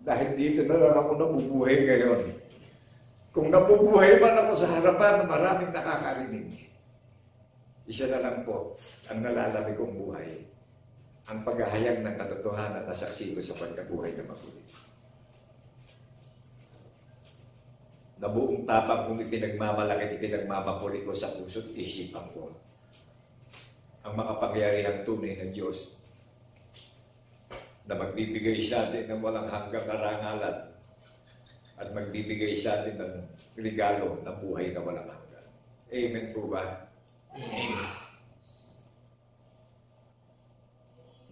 Dahil dito na lang ako nabubuhay ngayon. Kung nabubuhay man ako sa harapan ng maraming nakakarinig, isa na lang po ang nalalami kong buhay. Ang paghahayag ng katotohanan na saksi ko sa pagkabuhay na mabuti. Na buong tapang kong ipinagmamalaki at ipinagmamapuri ko sa puso't isipan ko. Ang makapangyarihang tunay ng Diyos na magbibigay sa atin ng walang hanggang karangalan at magbibigay sa atin ng regalo na buhay na walang hanggan. Amen po ba? Amen.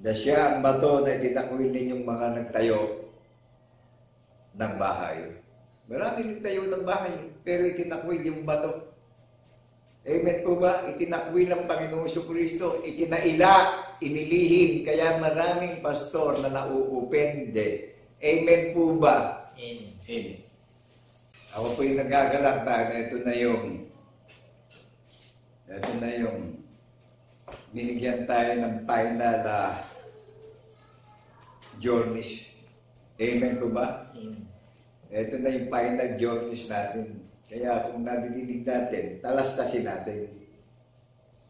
Na siya ang bato na itinakwil ninyong mga nagtayo ng bahay. Marami nagtayo ng bahay, pero itinakwil yung bato. Amen po ba? Itinakwil ang Panginoong Kristo, ikinaila, inilihim, kaya maraming pastor na nauupende. Amen po ba? Amen. Amen. Ako po yung nagagalak na ito na yung binigyan tayo ng final journeys. Amen po ba? Amen. Ito na yung final journeys natin. Kaya kung nadidinig natin, talastasin natin.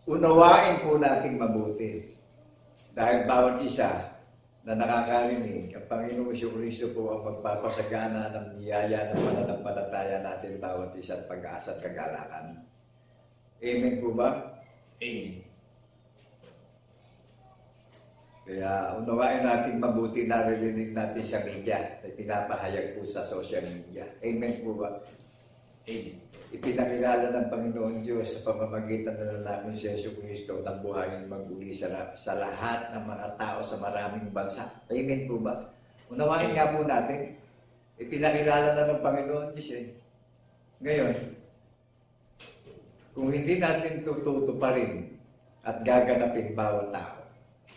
Unawain po natin mabuti. Dahil bawat isa na nakakarinig, ang Panginoong Kristo po ang magpapasagana ng biyaya ng pananampalataya natin bawat isa at pag-asa at kagalakan. Amen po ba? Amen. Kaya unawain natin mabuti, naririnig natin sa media na pinapahayag po sa social media. Amen po ba? Amen. Ipinakilala ng Panginoon Diyos sa pamamagitan na namin si Yesu Cristo ng buhayin maguli sa lahat ng mga tao sa maraming bansa. Amen po ba? Unawain nga po natin, ipinakilala na ng Panginoon Diyos eh. Ngayon, kung hindi natin tututo pa rin at gaganapin bawat tao,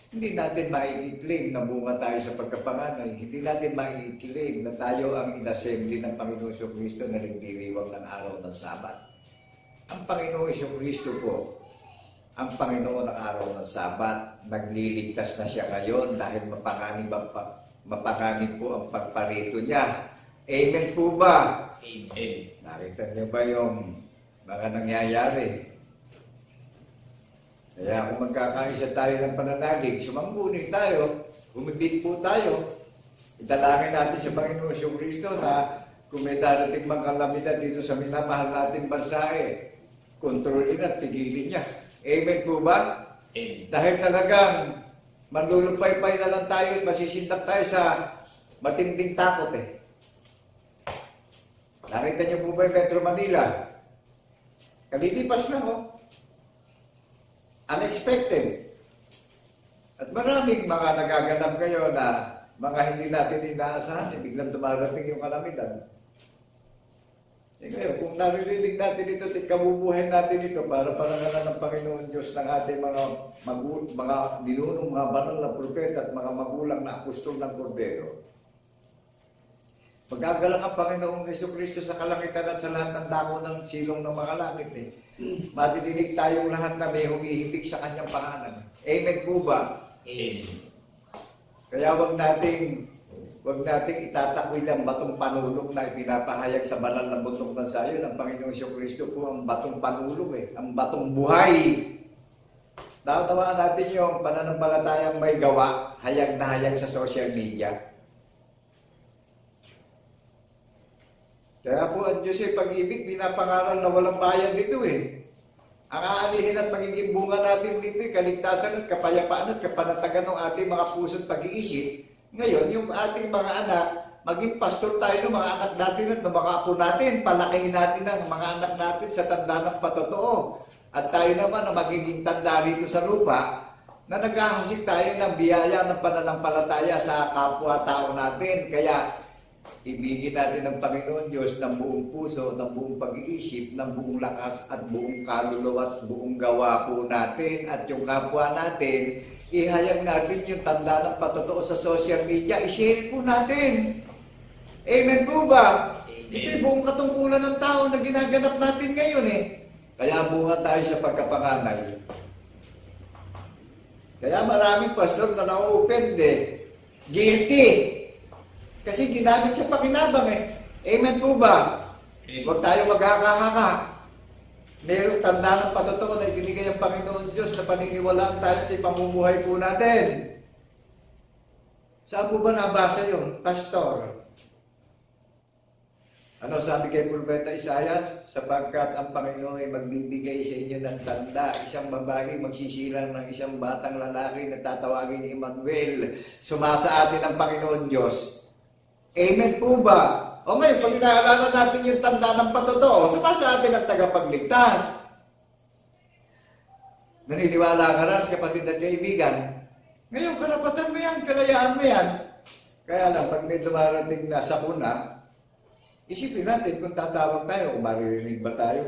hindi natin maiikling na bunga tayo sa pagkapanganay. Hindi natin maiikling na tayo ang inassembly ng Panginoon Kristo na nagdiriwang ng araw ng Sabat. Ang Panginoon Kristo po, ang Panginoon ng araw ng Sabat, nagliligtas na siya ngayon dahil mapanganib po ang pagparito niya. Amen po ba? Amen. Nakita niyo ba yung mga nangyayari? Kaya kung magkakaisa tayo ng pananalig, sumanggunin tayo, humibig po tayo, italangin natin sa Panginoon Kristo na kung may darating mang kalamidad dito sa minamahal nating bansa kontrolin at tigilin niya. Amen po ba? Amen. Dahil talagang manlulupay-pay na lang tayo at masisindak tayo sa matinding takot Nakita niyo po ba yung Metro Manila? Kalilipas lang Unexpected. At maraming mga nagaganap ngayon na mga hindi natin inaasahan, biglang dumarating yung kalamidad. Ngayon, kung naririnig natin ito, kabubuhay natin ito para parangalan ng Panginoon Diyos ng ating mga ninunong, mga banal na propeta at mga magulang na apostol ng Kordero. Magagalang ang Panginoong Kristo sa kalangitan at sa lahat ng dako ng silong ng mga langit Madidinig tayong lahat na may humihibig sa kanyang pangalan. Amen po ba? Amen. Kaya wag nating itatakwil ang batong panulong na ipinapahayag sa banal na bundok ng Sayon. Ang Panginoong Kristo po ang batong panulong ang batong buhay. Natawaan natin yung pananampalatayang may gawa, hayag na hayag sa social media. Kaya po ang Diyos pag-ibig, pinapangaral na walang bayan dito Ang aanihin at magiging bunga natin dito kaligtasan at kapayapaan at kapanatagan ng ating mga puso at pag-iisip. Ngayon, yung ating mga anak, maging pastor tayo ng mga anak natin at ng mga apo natin, palakihin natin ang mga anak natin sa tanda ng patotoo. At tayo naman na magiging tanda rito sa lupa, na naghahasik tayo ng biyaya ng pananampalataya sa kapwa-tao natin. Kaya, ibigin natin ng Panginoon Diyos ng buong puso, ng buong pag-iisip, ng buong lakas at buong kaluluwa at buong gawa po natin. At yung kapwa natin, ihayag natin yung tanda ng patotoo sa social media, i-share po natin. Amen po ba? Ito yung buong katungkulan ng tao na ginaganap natin ngayon Kaya bunga tayo sa pagkapanganay. Kaya maraming pastor na na-open guilty. Kasi ginamit sa pakinabang Amen po ba? Huwag tayo magkakahaka. Mayroong tanda ng patotoo na ibinigay ang Panginoon Diyos na paniniwalaan tayo at ipamumuhay po natin. Saan po ba nabasa yun, pastor? Ano sabi kay Propeta Isaias? Sapagkat ang Panginoon ay magbibigay sa inyo ng tanda, isang babae magsisilang ng isang batang lalaki na tatawagin ni Emmanuel. Sumasa atin ang Panginoon Diyos. Amen po ba? O ngayon, pag inaalala natin yung tanda ng patotoo, sumasa atin ang tagapagligtas. Naniniwala ka rin, kapatid at kaibigan. Ngayon, karapatan mo yan, kalayaan mo yan. Kaya lang, pag may dumarating na sakuna, isipin natin kung tatawag tayo, kung maririnig ba tayo.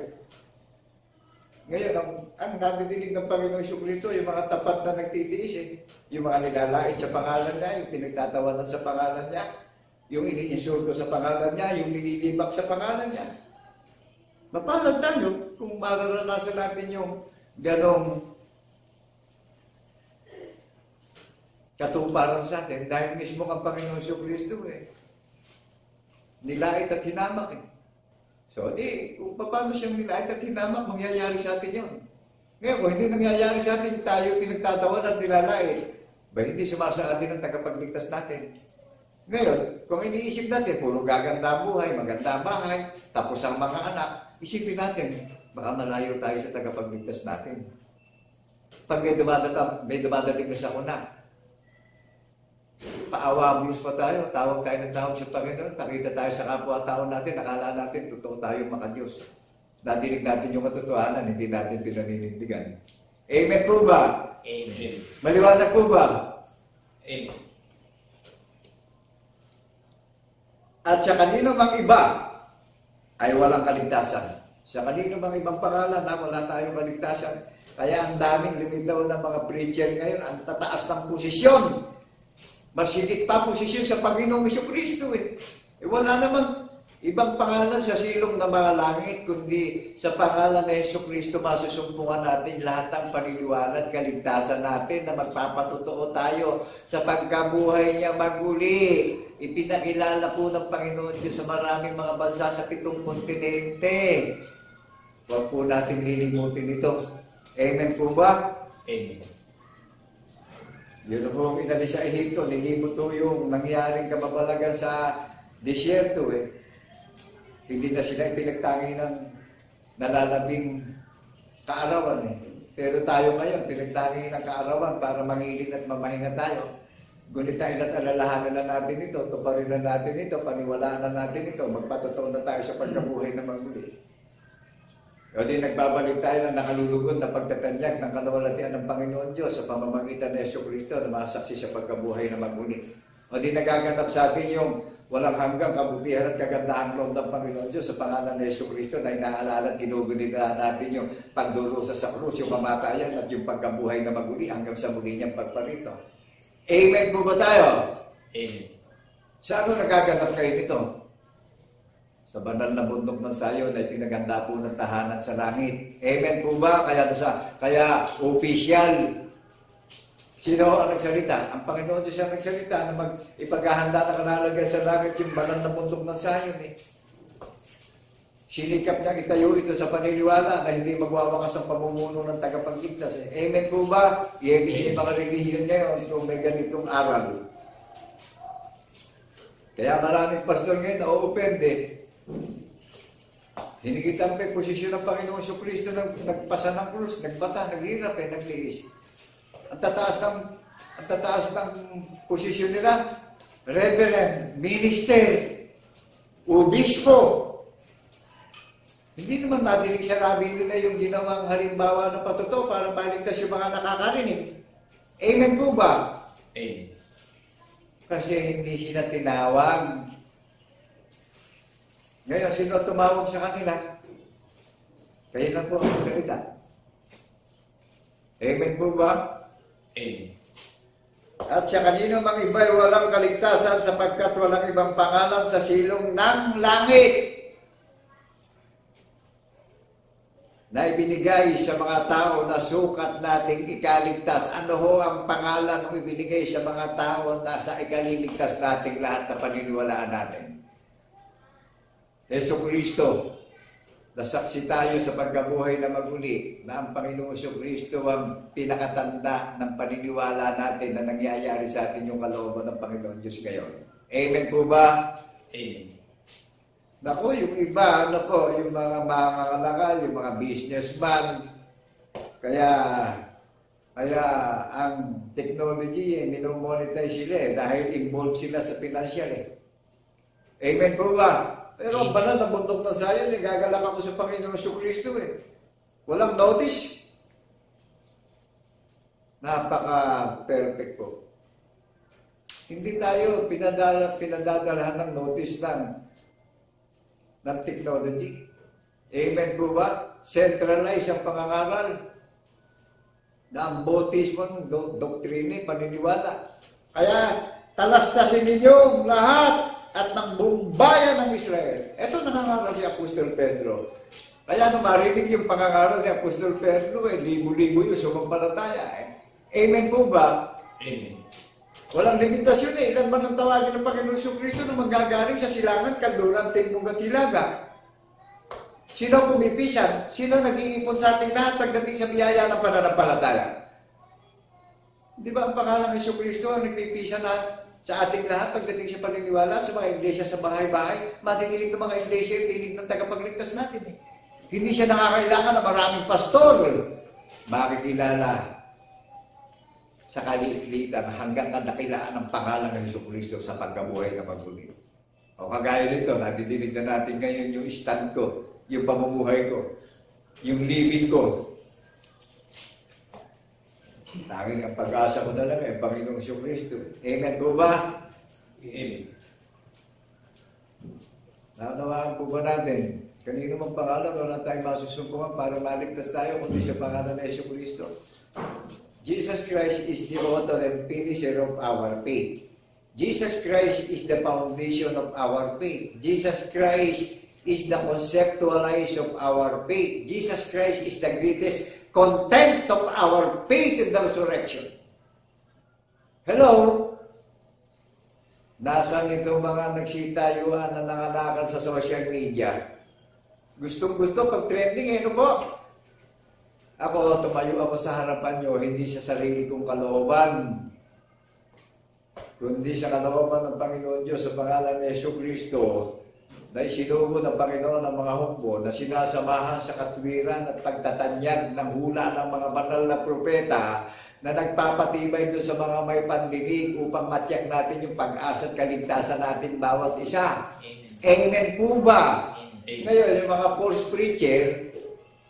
Ngayon, ang natidinig ng Panginoon Kristo, yung mga tapat na nagtitiis yung mga nilalait sa pangalan niya, yung pinagtatawanan sa pangalan niya, yung iniinsulto sa pangalan niya, yung nililibak sa pangalan niya. Mapalad tayo kung mararanasan natin yung ganong katuparan sa atin dahil mismo ang Panginoon Kristo nilait at hinamak So, kung paano siyang nilait at hinamak, mangyayari sa atin yun. Ngayon, kung hindi nangyayari sa atin, tayo pinagtatawan at nilalait, ba hindi sumasa atin ang tagapagligtas natin? Ngayon, kung iniisip natin, puro gaganda buhay, maganda bahay, tapos ang mga anak, isipin natin, baka malayo tayo sa tagapagligtas natin. Pag may dumadating na sa una, paawablos pa tayo, tawag tayo ng tawag sa Panginoon, nakita tayo sa kapwa-tao natin, nakala natin, totoo tayo maka-Diyos. Nadinig natin yung katotohanan, hindi natin pinaninindigan. Amen po ba? Amen. Maliwanag po ba? Amen. At sa kanino mang iba ay walang kaligtasan. Sa kanino mang ibang pangalan na wala tayong kaligtasan. Kaya ang daming lumitaw ng mga preacher ngayon, ang tataas ng posisyon. Mas higit pa posisyon sa Panginoong Kristo wala namang ibang pangalan sa silong ng mga langit, kundi sa pangalan ng Kristo masusumpungan natin lahat ng paniniwala at kaligtasan natin na magpapatotoo tayo sa pagkabuhay niya maguli. Ipinakilala po ng Panginoon Diyos sa maraming mga bansa sa 7 kontinente. Huwag po natin lilimutin ito. Amen po ba? Amen. Yun po inalis sa Ehipto, nilibot po yung nangyaring kababalagan sa disyerto Hindi na sila pinagtangi ng nalalabing kaarawan Pero tayo ngayon, pinagtangi ng kaarawan para mangilin at mamahinga tayo. Ngunit tayo na't alalahanan na natin ito, tuparin na natin ito, paniwalaan na natin ito, magpatotoo na tayo sa pagkabuhay na magmuli. O di nagbabalik tayo na nakalulugod na pagtatanyag ng kalawalatian ng Panginoon Diyos sa pamamagitan ng Kristo na masaksi sa pagkabuhay na magmuli. O di nagaganap sa atin yung walang hanggang kabutihan at kagandahan loob ng Panginoon Diyos sa pangalan ng Kristo na inaalala at ginugunita natin yung pagdurusa sa krus, yung mamatayan at yung pagkabuhay na magmuli hanggang sa muli niyang pagparito. Amen po ba tayo? Amen. Saan nagaganap kayo nito? Sa banal na bundok ng Sayon ay pinaganda po ng tahanan sa langit. Amen po ba? Kaya official. Sino ang nagsalita? Ang Panginoon Diyos ang nagsalita na ipaghahanda na kalalagay sa langit yung banal na bundok ng Sayon Sinikap niyang itayo ito sa paniniwala na hindi magwawakas ang pamumuno ng tagapagligtas. Amen po ba? Iibig yung mga relihiyon ngayon kung may ganitong aral. Kaya maraming pastor ngayon na-open Hinigitan pa yung posisyon ng Panginoong Kristo nagpasa ng krus, nagbata, naghirap nagtiis. Ang tataas ng posisyon nila, reverend, minister, obispo. Hindi naman madinig sa rabi nila yung ginawang halimbawa ng patuto para maligtas yung mga nakakarinig. Amen po ba? Amen. Kasi hindi sila tinawag. Ngayon, sino tumawag sa kanila? Kayo na po ang salita. Amen po ba? Amen. At sa kanino mang iba'y walang kaligtasan sapagkat walang ibang pangalan sa silong ng langit na ibinigay sa mga tao na sukat nating ikaligtas. Ano ho ang pangalan na ibinigay sa mga tao na sa ikaliligtas nating lahat na paniniwalaan natin? Jesucristo. Nasaksi tayo sa pagkabuhay na maguli na ang Panginoong Jesucristo ang pinakatanda ng paniniwala natin na nangyayari sa atin yung kalooban ng Panginoon Diyos ngayon. Amen po ba? Amen. Naku, yung iba, yung mga mangangalakal, yung mga businessman, kaya ang technology, minomonetize sila dahil involved sila sa financial Amen po ba? Pero ang banal na bundok ng Zion, gagalak ako sa Panginoong Jesucristo Walang notice. Napaka-perfect po. Hindi tayo pinadadalahan ng notice ng technology. Amen po ba? Centralize ang pangangaral na ang bautismo ng doktrine, paniniwala. Kaya talastasin ninyo lahat at ng buong bayan ng Israel. Ito nangangaral si Apostol Pedro. Kaya nung marinig yung pangangaral ni Apostol Pedro, libo-libo yung sumampalataya. Amen po ba? Amen. Walang limitasyon Ilan ba nang tawagin ng Panginoon Jesucristo na manggagaling sa silangan, kanluran, timbong at hilaga? Sino pumipisan? Sino nag-iipon sa ating lahat pagdating sa biyaya ng pananampalataya? Di ba ang pangalan ng Jesucristo ang nagpipisan sa ating lahat pagdating sa paniniwala sa mga iglesia sa bahay-bahay? Matinig ng mga iglesia, tinig ng tagapagligtas natin Hindi siya nakakailangan ng maraming pastor. Makikilala sa kaliit-liitan hanggang kadakilaan ng pangalan ng Jesucristo sa pagkabuhay na maguli. O kagaya nito, nadidinig na natin ngayon yung stand ko, yung pamumuhay ko, yung living ko. Tanging ang pag-asa ko talaga Panginoong Jesucristo. Amen po ba? Amen. Naunawaan po ba natin? Kanino mang pangalan, wala tayong masusumpungan para maligtas tayo kundi sa pangalan ng Jesucristo. Jesus Christ is the author and finisher of our faith. Jesus Christ is the foundation of our faith. Jesus Christ is the conceptualize of our faith. Jesus Christ is the greatest content of our faith in the resurrection. Hello? Nasaan itong mga nagsitayuan na nangalakal sa social media? Gustong-gusto pag trending ano po? Ako, tumayo ako sa harapan nyo, hindi sa sarili kong kalooban, kundi sa kalooban ng Panginoon Diyos sa pangalan ni Jesucristo na isinugo ng Panginoon ng mga hukbo na sinasamahan sa katwiran at pagtatanyag ng hula ng mga banal na propeta na nagpapatibay doon sa mga may pandinig upang matyak natin yung pag-asa at kaligtasan natin bawat isa. Amen po ba? Amen. Ngayon, yung mga false preacher,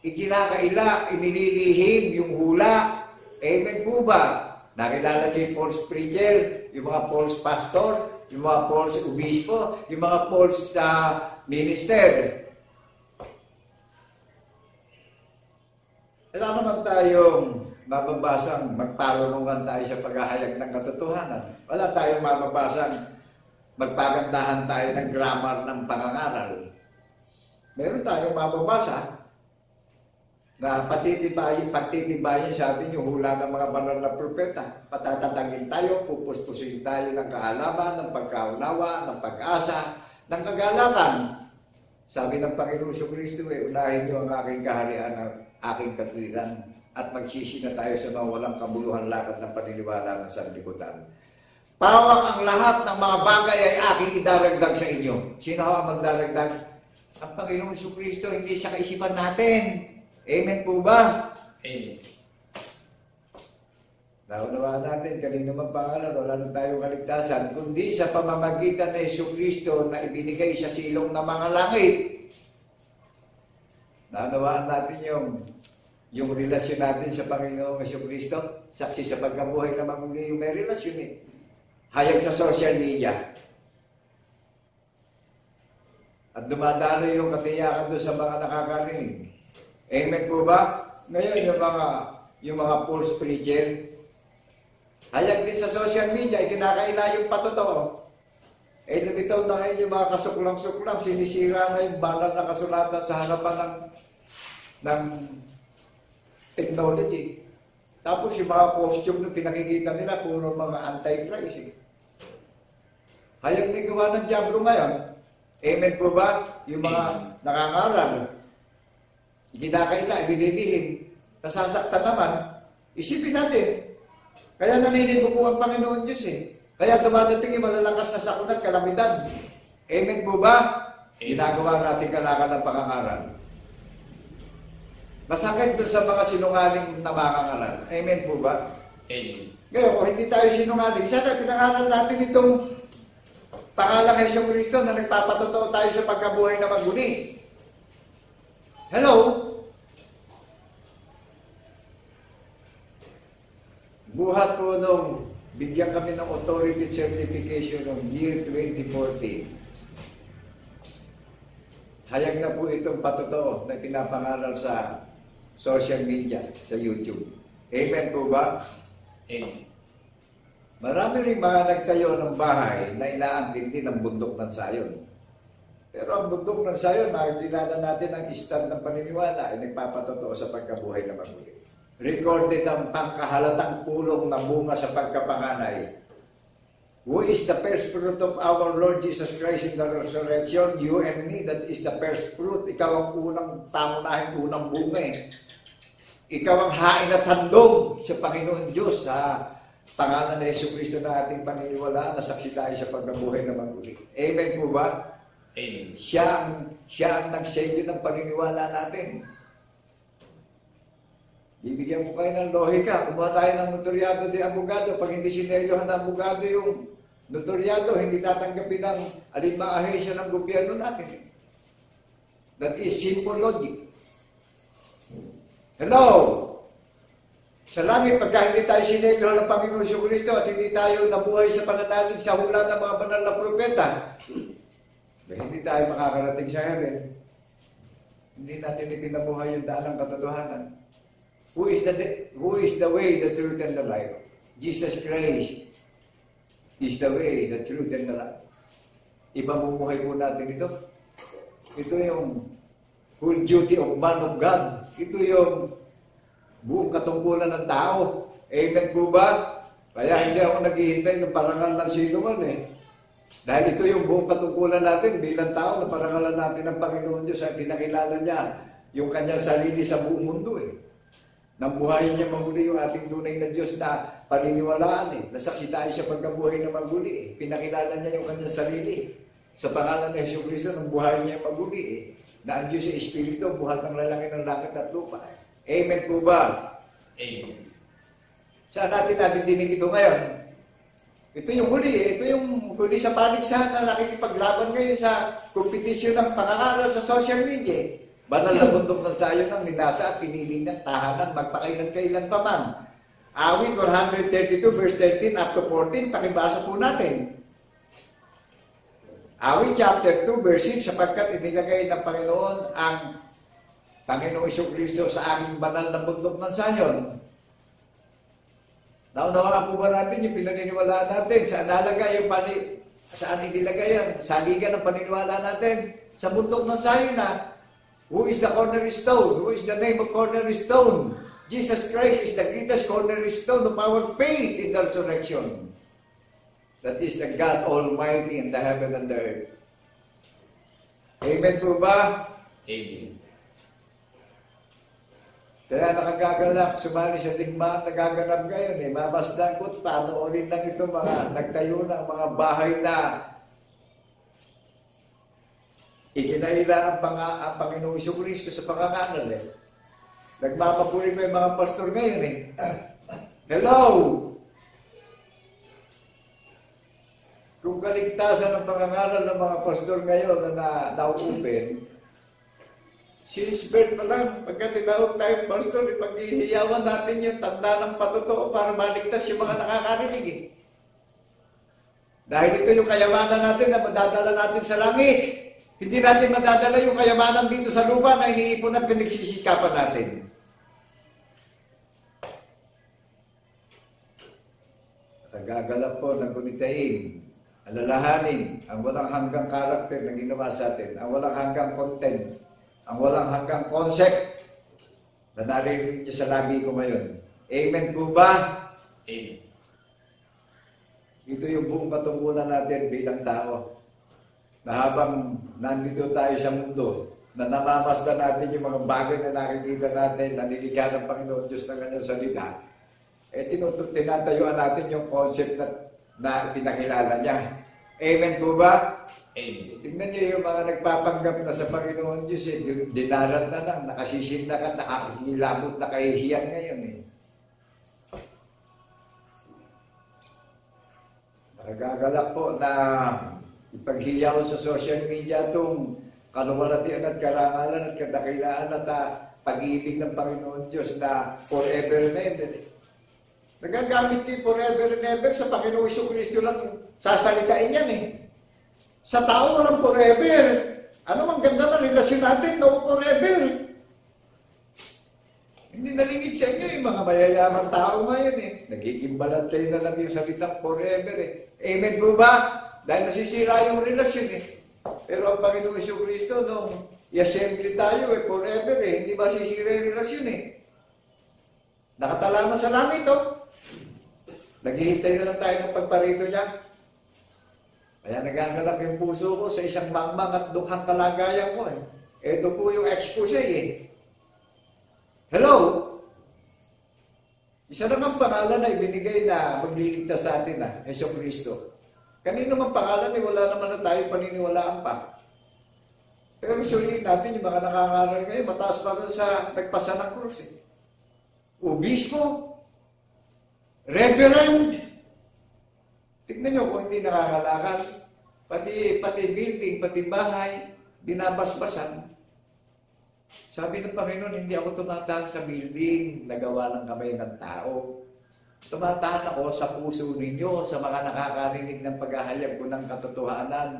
ikinakaila, inililihim yung hula. Amen po ba? Nakilala niyo yung false preacher, yung mga false pastor, yung mga false obispo, yung mga false minister. Wala naman tayong mababasang magparunungan tayo sa paghahayag ng katotohanan. Wala tayong mababasang magpagandahan tayo ng grammar ng pangangaral. Meron tayong mababasa na pagtitibayin sa atin yung hula ng mga banal na propeta. Patatatangin tayo, pupuspusin tayo ng kaalaman, ng pagkaunawa, ng pag-asa, ng kagalakan. Sabi ng Panginoon Jesucristo, unahin niyo ang aking kaharian at aking katwiran at magsisi na tayo sa mga walang kabuluhan lakad ng paniniwala ng sanlibutan. Pawang ang lahat ng mga bagay ay aking idaragdag sa inyo. Sino ang magdaragdag? Ang Panginoong Jesucristo, hindi sa kaisipan natin. Amen po ba? Amen. Naunawaan natin, kanino mang pangalan, wala na tayong kaligtasan, kundi sa pamamagitan ng Jesucristo na ibinigay sa silong ng mga langit. Naunawaan natin yung relasyon natin sa Panginoong Jesucristo. Saksi sa pagkabuhay na magmuli yung may relasyon eh. Hayag sa social media. At dumadalo yung katiyakan doon sa mga nakakarinig. Amen po ba? Ngayon yung mga false preacher, hayag din sa social media, kinakaila yung patotoo. Lumitaw na ngayon yung mga kasuklam-suklam, sinisira na yung banal na kasulatan sa harapan ng technology. Tapos yung mga costume na pinakikita nila, puro mga anti-Christ. Hayag din gawa ng diablo ngayon. Amen po ba? Yung mga nakangaral, kinakaila, dinilihim, nasasaktan naman, isipin natin. Kaya naninin mo po ang Panginoon Diyos eh. Kaya dumadating yung malalakas na sakuna at kalamidad. Amen po ba? Ginagawa natin kalakal ng pangangaral. Masakit doon sa mga sinungaling na makangaral. Amen po ba? Amen. Ngayon, kung hindi tayo sinungaling, sana pinangaral natin itong pangalan ng Jesucristo na nagpapatotoo tayo sa pagkabuhay na magmuli. Hello? Buhat po nung bigyan kami ng authority certification noong year 2014. Hayag na po itong patotoo na pinapangaral sa social media, sa YouTube. Amen po ba? Amen. Marami rin mga nagtayo ng bahay na inaangkin din ng bundok ng Sayon. Pero ang bundok ng Sayon, makikilala natin ang stand ng paniniwala ay nagpapatotoo sa pagkabuhay na magmuli. Recorded ang pangkahalatang pulong na bunga sa pagkapanganay. Who is the first fruit of our Lord Jesus Christ in the resurrection? You and me, that is the first fruit. Ikaw ang unang pangunahing unang bunga eh. Ikaw ang hain at handog sa Panginoon Diyos sa pangalan ng Jesucristo na ating paniniwalaan na saksi tayo sa pagkabuhay na magmuli. Amen po ba? Amen. Siya ang nagselyo ng paniniwala natin. Bibigyan mo kayo ng lohika. Kumuha tayo ng notaryado de abogado. Pag hindi sinelyohan ng abogado yung notaryado, hindi tatanggapin ng alinmang ahensya ng gobyerno natin. That is simple logic. Hello? Sa langit, pagka hindi tayo sinelyohan ng Panginoon Jesucristo at hindi tayo nabuhay sa pananalig sa hula ng mga banal na propeta, hindi tayo makakarating sa heaven. Hindi natin ipinabuhay yung daan ng katotohanan. Who is the way, the truth, and the life? Jesus Christ is the way, the truth, and the life. Ipamumuhay po natin ito. Ito yung full duty of man of God. Ito yung buong katungkulan ng tao. Amen po ba? Kaya hindi ako naghihintay ng parangal ng sinuman eh. Dahil ito yung buong katungkulan natin bilang tao na parangalan natin ng Panginoon Diyos ay pinakilala niya yung kanyang sarili sa buong mundo eh. Nang buhayin niya maguli yung ating tunay na Diyos na paniniwalaan eh. Nasaksi tayo sa pagkabuhay na maguli eh. Pinakilala niya yung kanyang sarili. Sa pangalan ng Jesucristo, nang buhayin niya maguli eh. Na ang Diyos sa Espiritu, buhat ng lalangin ng langit at lupa. Amen po ba? Amen. Saan natin dinig ito ngayon? Ito yung huli eh. Ito yung huli sa paligsahan na nakikipaglaban ngayon sa kompetisyon ng pangangaral sa social media. Banal na bundok ng Sayon ang ninasa at pinili ng tahanan magpakailan-kailan pa man. Awit 132 verse 13 up to 14, pakibasa po natin. Awit chapter 2 verse 6, sapagkat inilagay ng Panginoon ang Panginoong Jesucristo sa aking banal na bundok ng Sayon. Naunawaan po ba natin yung pinaniniwalaan natin? Saan nalagay yung saan inilagay yan? Saligan ng paniniwala natin sa bundok ng Sayon na who is the cornerstone? Who is the name of cornerstone? Jesus Christ is the greatest cornerstone of our faith in the resurrection. That is the God Almighty in the heaven and the earth. Amen po ba? Amen. Kaya nakagagalak, sumali sa digmaan, nagaganap ngayon eh. Mamasdan ko, panoorin lang ito mga nagtayo ng mga bahay na ikinaila ang Panginoong Jesucristo sa pangangaral eh. Nagmamapuri pa yung mga pastor ngayon eh. Hello! Kung kaligtasan ng pangangaral ng mga pastor ngayon na nauupen, Since birth pa lang, pagka tinawag tayo, Pastor, ipaghihiyawan natin yung tanda ng patotoo para maligtas yung mga nakakarinig eh. Dahil ito yung kayamanan natin na madadala natin sa langit. Hindi natin madadala yung kayamanan dito sa lupa na iniipon at pinagsisikapan natin. Nagagalap po ng gunitain, alalahanin, ang walang hanggang karakter na ginawa sa atin, ang walang hanggang content, ang walang hanggang concept na naririnig niyo sa labi ko ngayon. Amen po ba? Amen. Ito yung buong katungkulan natin bilang tao. Na habang nandito tayo sa mundo, na namamasdan natin yung mga bagay na nakikita natin, na nilikha ng Panginoon Diyos ng kanyang salita, tinatayuan natin yung concept na pinakilala niya. Amen po ba? Amen. Tingnan niyo yung mga nagpapanggap na sa Panginoon Diyos, dinaran na lang, nakasisin na ka, nakakilabot, nakahihiyan ngayon eh. Nagagalak po na ipaghiyaw sa social media itong kaluwalhatian at karangalan at kadakilaan at pag-ibig ng Panginoon Diyos na forever and ever. Nagagamit kayo forever and ever sa Panginoong Jesucristo lang sasalitain yan eh. Sa tao walang forever. Ano mang ganda na relasyon natin, no forever. Hindi nalingid sa inyo yung mga mayayaman tao ngayon eh. Nagiging balantay na lang yung salitang forever eh. Amen po ba? Dahil nasisira yung relasyon eh. Pero ang Panginoong Jesucristo nung i-assembly tayo eh, forever eh. Hindi masisira yung relasyon eh. Nakatala na sa langit oh. Naghihintay na lang tayo ng pagparito niya. Kaya nagagalak yung puso ko sa isang mangmang at dukhang kalagayan ko eh. Ito po yung expose eh. Hello? Isa namang pangalan na ibinigay na magliligtas sa atin na, Jesucristo. Kanino man pangalan eh, wala naman na tayo paniniwalaan pa. Pero suriin natin yung mga nakangaral ngayon, mataas pa rin sa nagpasa ng krus eh. Obispo, Reverend, tignan nyo kung hindi nakakalakal, pati building, pati bahay, binabasbasan. Sabi ng Panginoon, hindi ako tumatahan sa building na gawa ng kamay ng tao. Tumatahan ako sa puso ninyo, sa mga nakakarinig ng paghahayag ko ng katotohanan.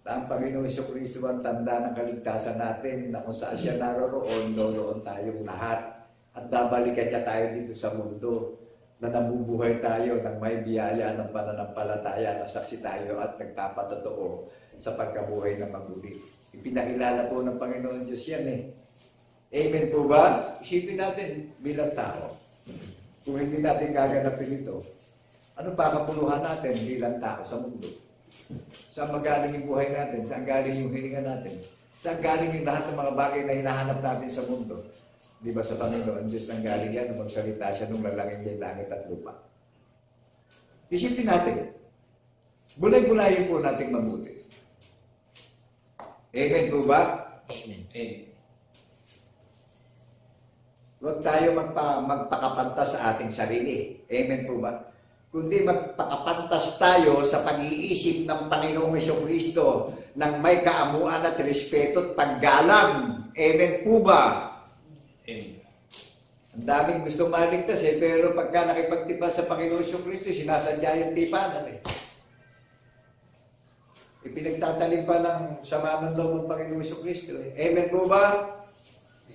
Na ang Panginoon Jesucristo ang tanda ng kaligtasan natin, na kung saan siya naroroon, doon tayong lahat. At babalikan niya tayo dito sa mundo, na nabubuhay tayo ng may biyaya ng pananampalataya, na saksi tayo at nagpapatotoo sa pagkabuhay ng maguli. Ipinakilala po ng Panginoon Diyos yan eh. Amen po ba? Isipin natin bilang tao. Kung hindi natin gaganapin ito, ano pa kapuluhan natin bilang tao sa mundo? Saan magaling yung buhay natin? Saan galing yung hininga natin? Saan galing yung lahat ng mga bagay na hinahanap natin sa mundo? Di ba sa Panginoon Diyos nang galing yan nung magsalita siya nung lalangin niya yung langit at lupa? Isipin natin. Bulay-bulayin po natin mabuti. Amen po ba? Amen. Amen. Huwag tayo magpakapantas sa ating sarili. Amen po ba? Kundi magpakapantas tayo sa pag-iisip ng Panginoong Jesucristo ng may kaamuan at respeto at paggalang. Amen po ba? Amen. Ang daming gusto maligtas eh, pero pagka nakipagtipan sa Panginoong Jesucristo, sinasadya yung tipanan eh. Ipinagtatalim pa ng sama ng loob ng Panginoong Jesucristo eh. Amen po ba?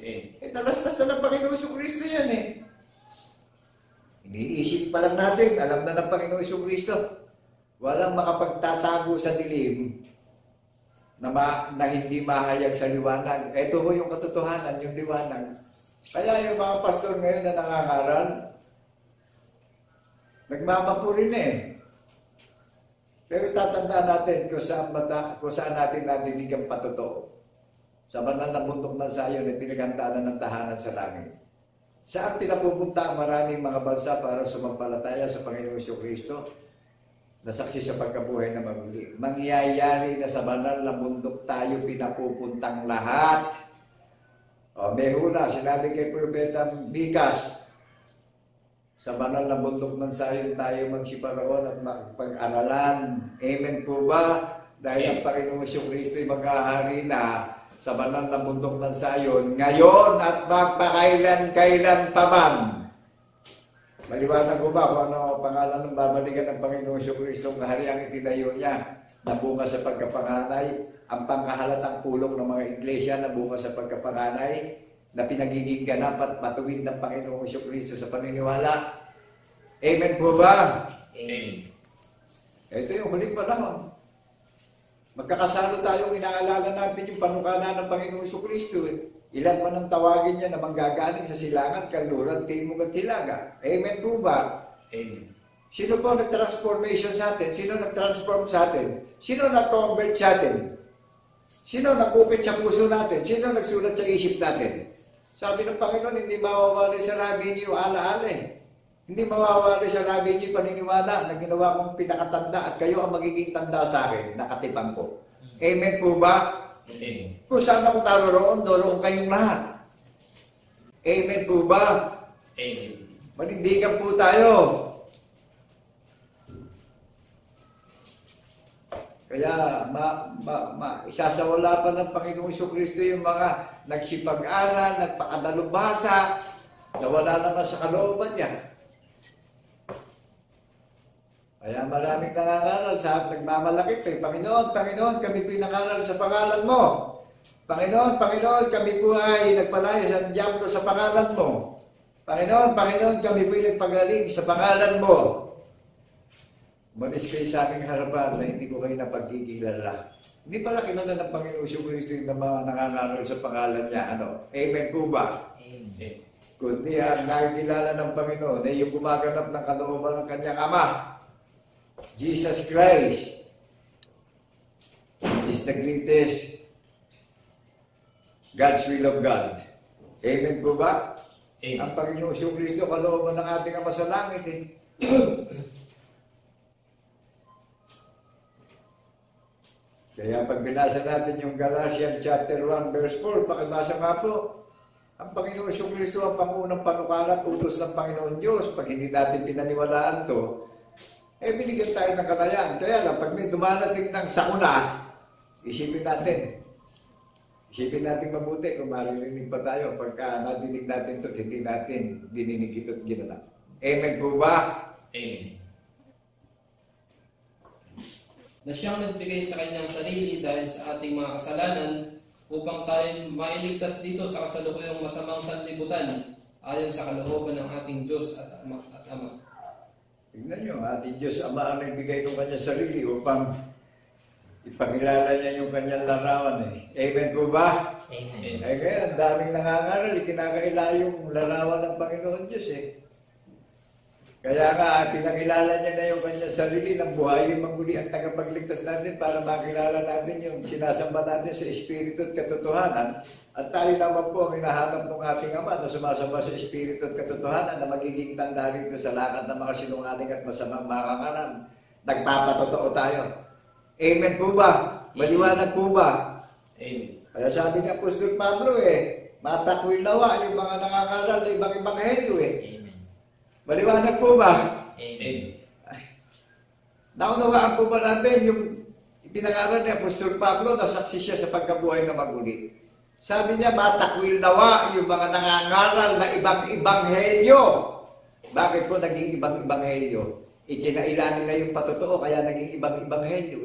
Amen. Talastas na ng Panginoong Jesucristo yan eh. Iniisip pa lang natin, alam na ng Panginoong Jesucristo. Walang makapagtatago sa dilim na hindi mahayag sa liwanag. Ito ho yung katotohanan, yung liwanag. Kaya yung mga pastor ngayon na nangangaral, nagmamapurin eh. Pero tatandaan natin kung saan natin nadinig ang patotoo. Sa banal na bundok ng Sayon ay pinaghandaan ng tahanan sa langit. Saan pinapupunta ang maraming mga bansa para sumampalataya sa Panginoong Jesucristo na saksi sa pagkabuhay na maguli? Mangyayari na sa banal na bundok tayo pinapupuntang lahat. O, may hula, sinabi kay Propeta Mikas, sa banal na bundok ng Sayon tayo magsiparoon at makapag-aralan. Amen po ba? Dahil ang Panginoong Jesucristo ay maghahari na sa banal na bundok ng Sayon, ngayon at magpakailan-kailan pa man. Maliwanag ko ba kung ano ang pangalan ng babalikan ng Panginoong Jesucristo ng kahariang itinayo niya na bunga sa pagkapanganay, ang pangkahalatang pulong ng mga iglesia na bunga sa pagkapanganay, na pinagiging ganap at matuwid ng Panginoong Jesucristo sa paniniwala. Amen po ba? Amen. Ito yung huling panahon. Magkakasalo tayong inaalala natin yung panukala ng Panginoong Jesucristo. Ilan man ang tawagin niya na manggagaling sa silangan, kanluran, timog at hilaga. Amen po ba? Amen. Sino po nag-transformation sa atin? Sino nag-transform sa atin? Sino nag-convert sa atin? Sino nag-upit sa puso natin? Sino nagsulat sa isip natin? Sabi ng Panginoon, hindi mawawali sa labi niyo alaala eh. Hindi mawawali sa labi niyo paniniwala na ginawa kong pinakatanda at kayo ang magiging tanda sa akin, nakatipan ko. Amen po ba? Amen. Kung saan ako taroroon, doroon kayong lahat. Amen po ba? Amen. Manindigan po tayo. Kaya isasawala pa ng Panginoong Jesucristo yung mga nagsipag-aral, nagpakadalubhasa, na wala naman sa kalooban niya. Kaya maraming nangangaral sa nagmamalakit eh. Panginoon, Panginoon, kami pinangaral sa pangalan mo. Panginoon, Panginoon, kami po ay nagpalaya sa diablo sa pangalan mo. Panginoon, Panginoon, kami po ay nagpagaling sa pangalan mo. Umalis kayo sa aking harapan na hindi ko kayo napagkikilala. Hindi pala kilala ng Panginoong Jesucristo yung mga nangangaral sa pangalan niya. Ano? Amen po ba? Amen. Kundi ang nakikilala ng Panginoon ay yung gumaganap ng kalooban ng kanyang Ama. Jesus Christ is the greatest God's will of God. Amen po ba? Amen. Ang Panginoong Jesucristo kalooban ng ating Ama sa langit eh. Kaya pag binasa natin yung Galatians chapter 1 verse 4, pakibasa nga po, ang Panginoong Jesucristo ang pangunang panukala at utos ng Panginoon Diyos. Pag hindi natin pinaniwalaan to, binigyan tayo ng kalayaan. Kaya lang, pag may dumarating ng sakuna, isipin natin mabuti kung maririnig pa tayo. Pagka nadinig natin ito, hindi natin dininig ito't ginanap. Amen po ba? Amen. Na siyang nagbigay sa kanyang sarili dahil sa ating mga kasalanan upang tayo mailigtas dito sa kasalukuyang masamang sanlibutan ayon sa kalooban ng ating Diyos at Ama. Tingnan nyo, ating Diyos Ama ang nagbigay ng kanyang sarili upang ipakilala niya yung kanyang larawan eh. Amen po ba? Amen. Ay kaya, ang daming nangangaral, kinakaila yung larawan ng Panginoon Diyos eh. Kaya nga, pinakilala niya na yung kanyang sarili ng buhayin maguli ang tagapagligtas natin para makilala natin yung sinasamba natin sa Espiritu at katotohanan. At tayo naman po ang hinahanap ng ating Ama na sumasamba sa Espiritu at katotohanan na magiging tanda rito sa lakad ng mga sinungaling at masamang makakanan. Nagpapatotoo tayo. Amen po ba? Maliwanag po ba? Amen. Kaya sabi ni Apostol Pablo matakwil nawa yung mga nangangaral na ibang ebanghelyo Amen. Maliwanag po ba? Amen. Naunawaan po ba natin yung ipinangaral ni Apostol Pablo na saksi siya sa pagkabuhay na maguli? Sabi niya, matakwil nawa yung mga nangangaral na ibang ebanghelyo. Bakit po naging ibang ebanghelyo? Ikinailan nila yung patotoo, kaya naging ibang ebanghelyo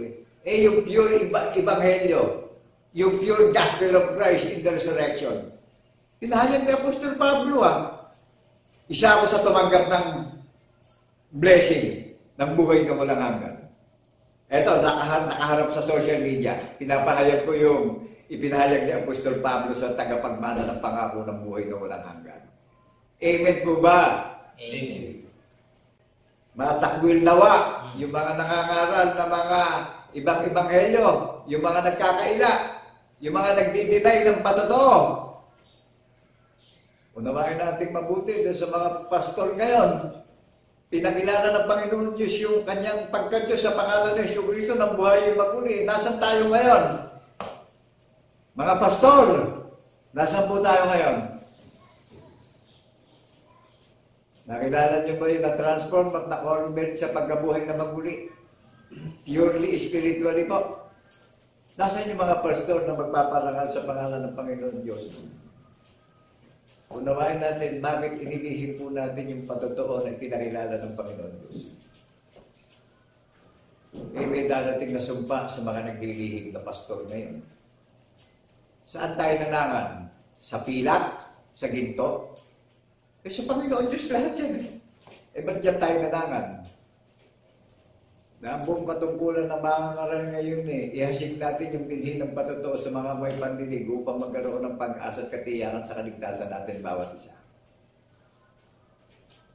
yung pure ebanghelyo, yung pure gospel of Christ in the resurrection. Pinahayag ni Apostol Pablo isa ako sa tumanggap ng blessing ng buhay na walang hanggan. Eto, nakaharap sa social media. Pinapahayag ko yung ipinahayag ni Apostol Pablo sa tagapagmana ng pangako ng buhay na walang hanggan. Amen po ba? Amen. Matakwil nawa yung mga nangangaral na mga ibang ebanghelyo, yung mga nagkakaila, yung mga nagdi-deny ng patotoo. Unawain natin mabuti doon sa mga pastor ngayon. Pinakilala ng Panginoon Diyos yung kanyang pagka-Diyos sa pangalan ng Jesucristo ng buhay yung maguli. Nasaan tayo ngayon? Mga pastor, nasaan po tayo ngayon? Nakilala niyo ba yung na-transform at na-convert sa pagkabuhay na maguli? Purely spiritually po. Nasaan yung mga pastor na magpaparangal sa pangalan ng Panginoon Diyos? Unawain natin bakit inilihim po natin yung patotoo na pinakilala ng Panginoon Diyos. May darating na sumpa sa mga naglilihim na pastor ngayon. Saan tayo nanangan? Sa pilak? Sa ginto? Sa Panginoon Diyos lahat yan. Ba't dyan tayo nanangan? Na ang buong katungkulan ng mga ngaral ngayon ihasig natin yung bilhin ng patotoo sa mga may pandinig upang magkaroon ng pag-asa at katiyakan sa kaligtasan natin bawat isa.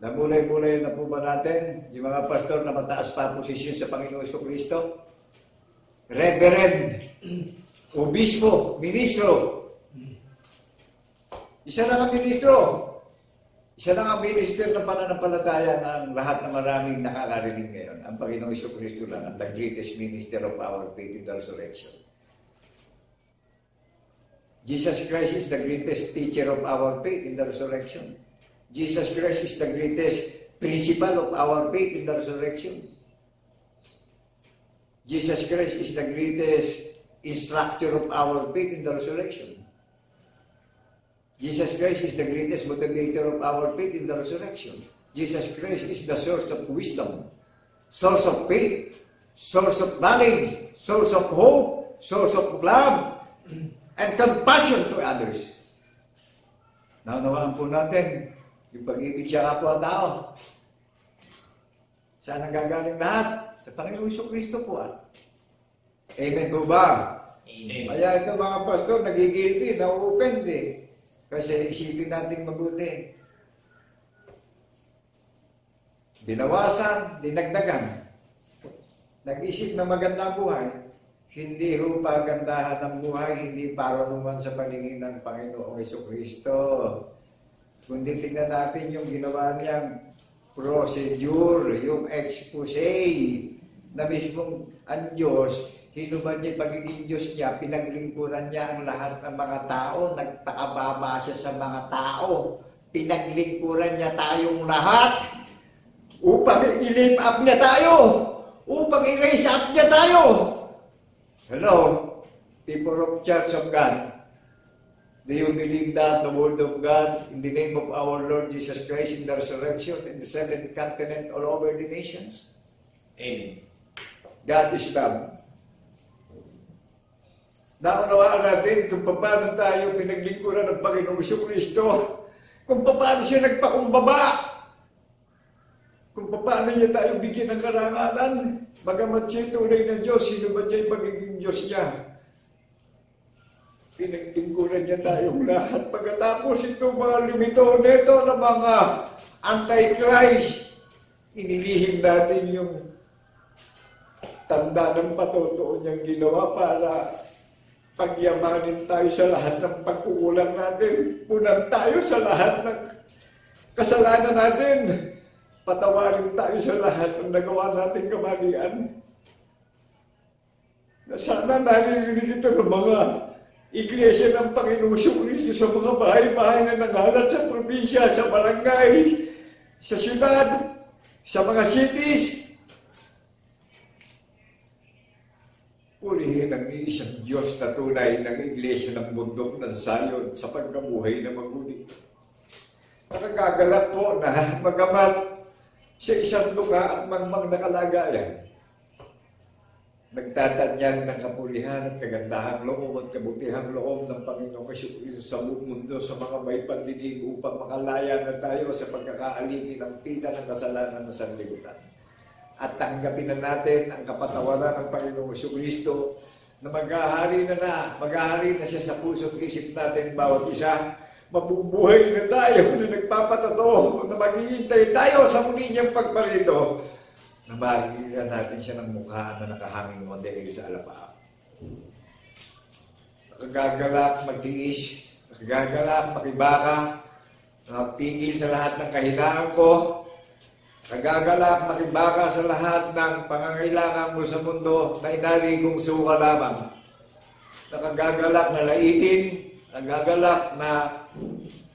Nabulay-bulay na po ba natin yung mga pastor na mataas pa posisyon sa Panginoon Kristo? Reverend, obispo, ministro. Isa lang ang ministro. Isa lang ang minister ng pananampalataya ng lahat ng maraming nakakarinig ngayon. Ang Panginoong Kristo lang ang the greatest minister of our faith in the resurrection. Jesus Christ is the greatest teacher of our faith in the resurrection. Jesus Christ is the greatest principal of our faith in the resurrection. Jesus Christ is the greatest instructor of our faith in the resurrection. Jesus Christ is the greatest motivator of our faith in the resurrection. Jesus Christ is the source of wisdom, source of faith, source of knowledge, source of hope, source of love, and compassion to others. Naunawaan po natin yung pag-ibig siya kapwa-tao. Saan ang gagaling lahat? Sa Panginoong Kristo po. Amen po ba? Amen. Kaya ito mga pastor, nagigilty, na-offend Kasi isipin natin mabuti. Binawasan, dinagdagan. Nag-isip na magandang buhay. Hindi ho pagandahan ng buhay, hindi para naman sa paningin ng Panginoong Kristo. Kundi tingnan natin yung ginawa niyang procedure, yung expose na mismong ang Diyos, hinubad niya pagiging Diyos niya, pinaglingkuran niya ang lahat ng mga tao, nagpakababa siya sa mga tao, pinaglingkuran niya tayong lahat upang i-lift up niya tayo, upang i-raise up niya tayo. Hello, people of Church of God. Do you believe that the Word of God in the name of our Lord Jesus Christ in the resurrection in the seventh continent all over the nations? Amen. God is love. Naunawaan natin kung paano tayo pinaglingkuran ng Panginoong Kristo, kung paano siya nagpakumbaba, kung paano niya tayo bigyan ng karangalan, bagamat siya tunay ng Diyos, sino ba siya yung pagiging Diyos niya? Pinaglingkuran niya tayong lahat. Pagkatapos itong mga limito neto ng mga anti-Christ, inilihim natin yung tanda ng patotoo niyang ginawa para pagyamanin tayo sa lahat ng pagkukulang natin. Punan tayo sa lahat ng kasalanan natin. Patawarin tayo sa lahat ng nagawa nating kamalian. Na sana naririnig ito ng mga Iglesia ng Panginoong Kristo sa mga bahay-bahay na nangalat sa probinsya, sa barangay, sa syudad, sa mga cities. Purihin ang isang Diyos na tunay ng Iglesia ng bundok ng Zion sa pagkabuhay na magulit. Nakagagalak po na magamat sa isang luka at mangmang nakalagayan. Nagtatanyag ng kapulihan at kagandahang loob at kabutihang loob ng Panginoong Kristo sa buong mundo sa mga may pandinig upang makalaya na tayo sa pagkakaalipin ng pita ng kasalanan ng sanlibutan. At tanggapin na natin ang kapatawaran ng Panginoong Kristo na maghahari na siya sa puso't isip natin bawat isa. Mabubuhay na tayo na nagpapatotoo na maghihintay tayo sa muli niyang pagparito. Na makikita natin siya ng mukha na nakahanging model sa alapaap. Nakagagalak, magtiis, nakagagalak, makibaka, nakapigil sa lahat ng kahinaan ko, nakagagalak, makibaka sa lahat ng pangangailangan mo sa mundo na inari kong suka lamang. Nakagagalak na laitin, nakagagalak na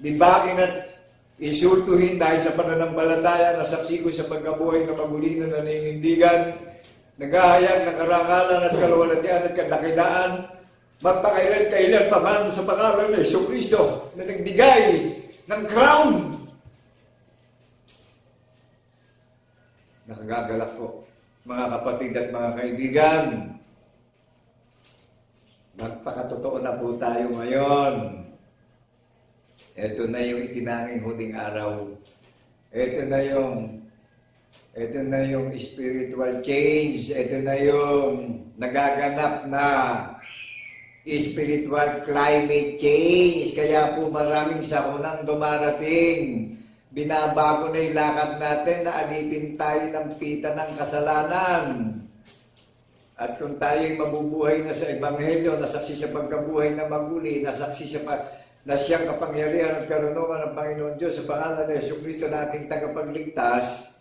libakin at insultuhin dahil sa pananampalataya na saksi ko sa pagkabuhay na maguli na naninindigan. naghahayag ng karangalan at kaluwalhatian at kadakilaan, magpakailan-kailan pa man sa pangalan ni Jesucristo na nagbigay ng crown. Nakagagalak po, mga kapatid at mga kaibigan, magpakatotoo na po tayo ngayon. Ito na yung itinanging huling araw. Ito na yung spiritual change. Ito na yung nagaganap na spiritual climate change. Kaya po maraming sakunang dumarating. Binabago na yung lakad natin na alipin tayo ng pita ng kasalanan. At kung tayo'y mabubuhay na sa Ebanghelyo, nasaksi sa pagkabuhay na maguli, nasaksi na siyang kapangyarihan at karunungan ng Panginoon Diyos sa pangalan ni Jesucristo na ating tagapagligtas,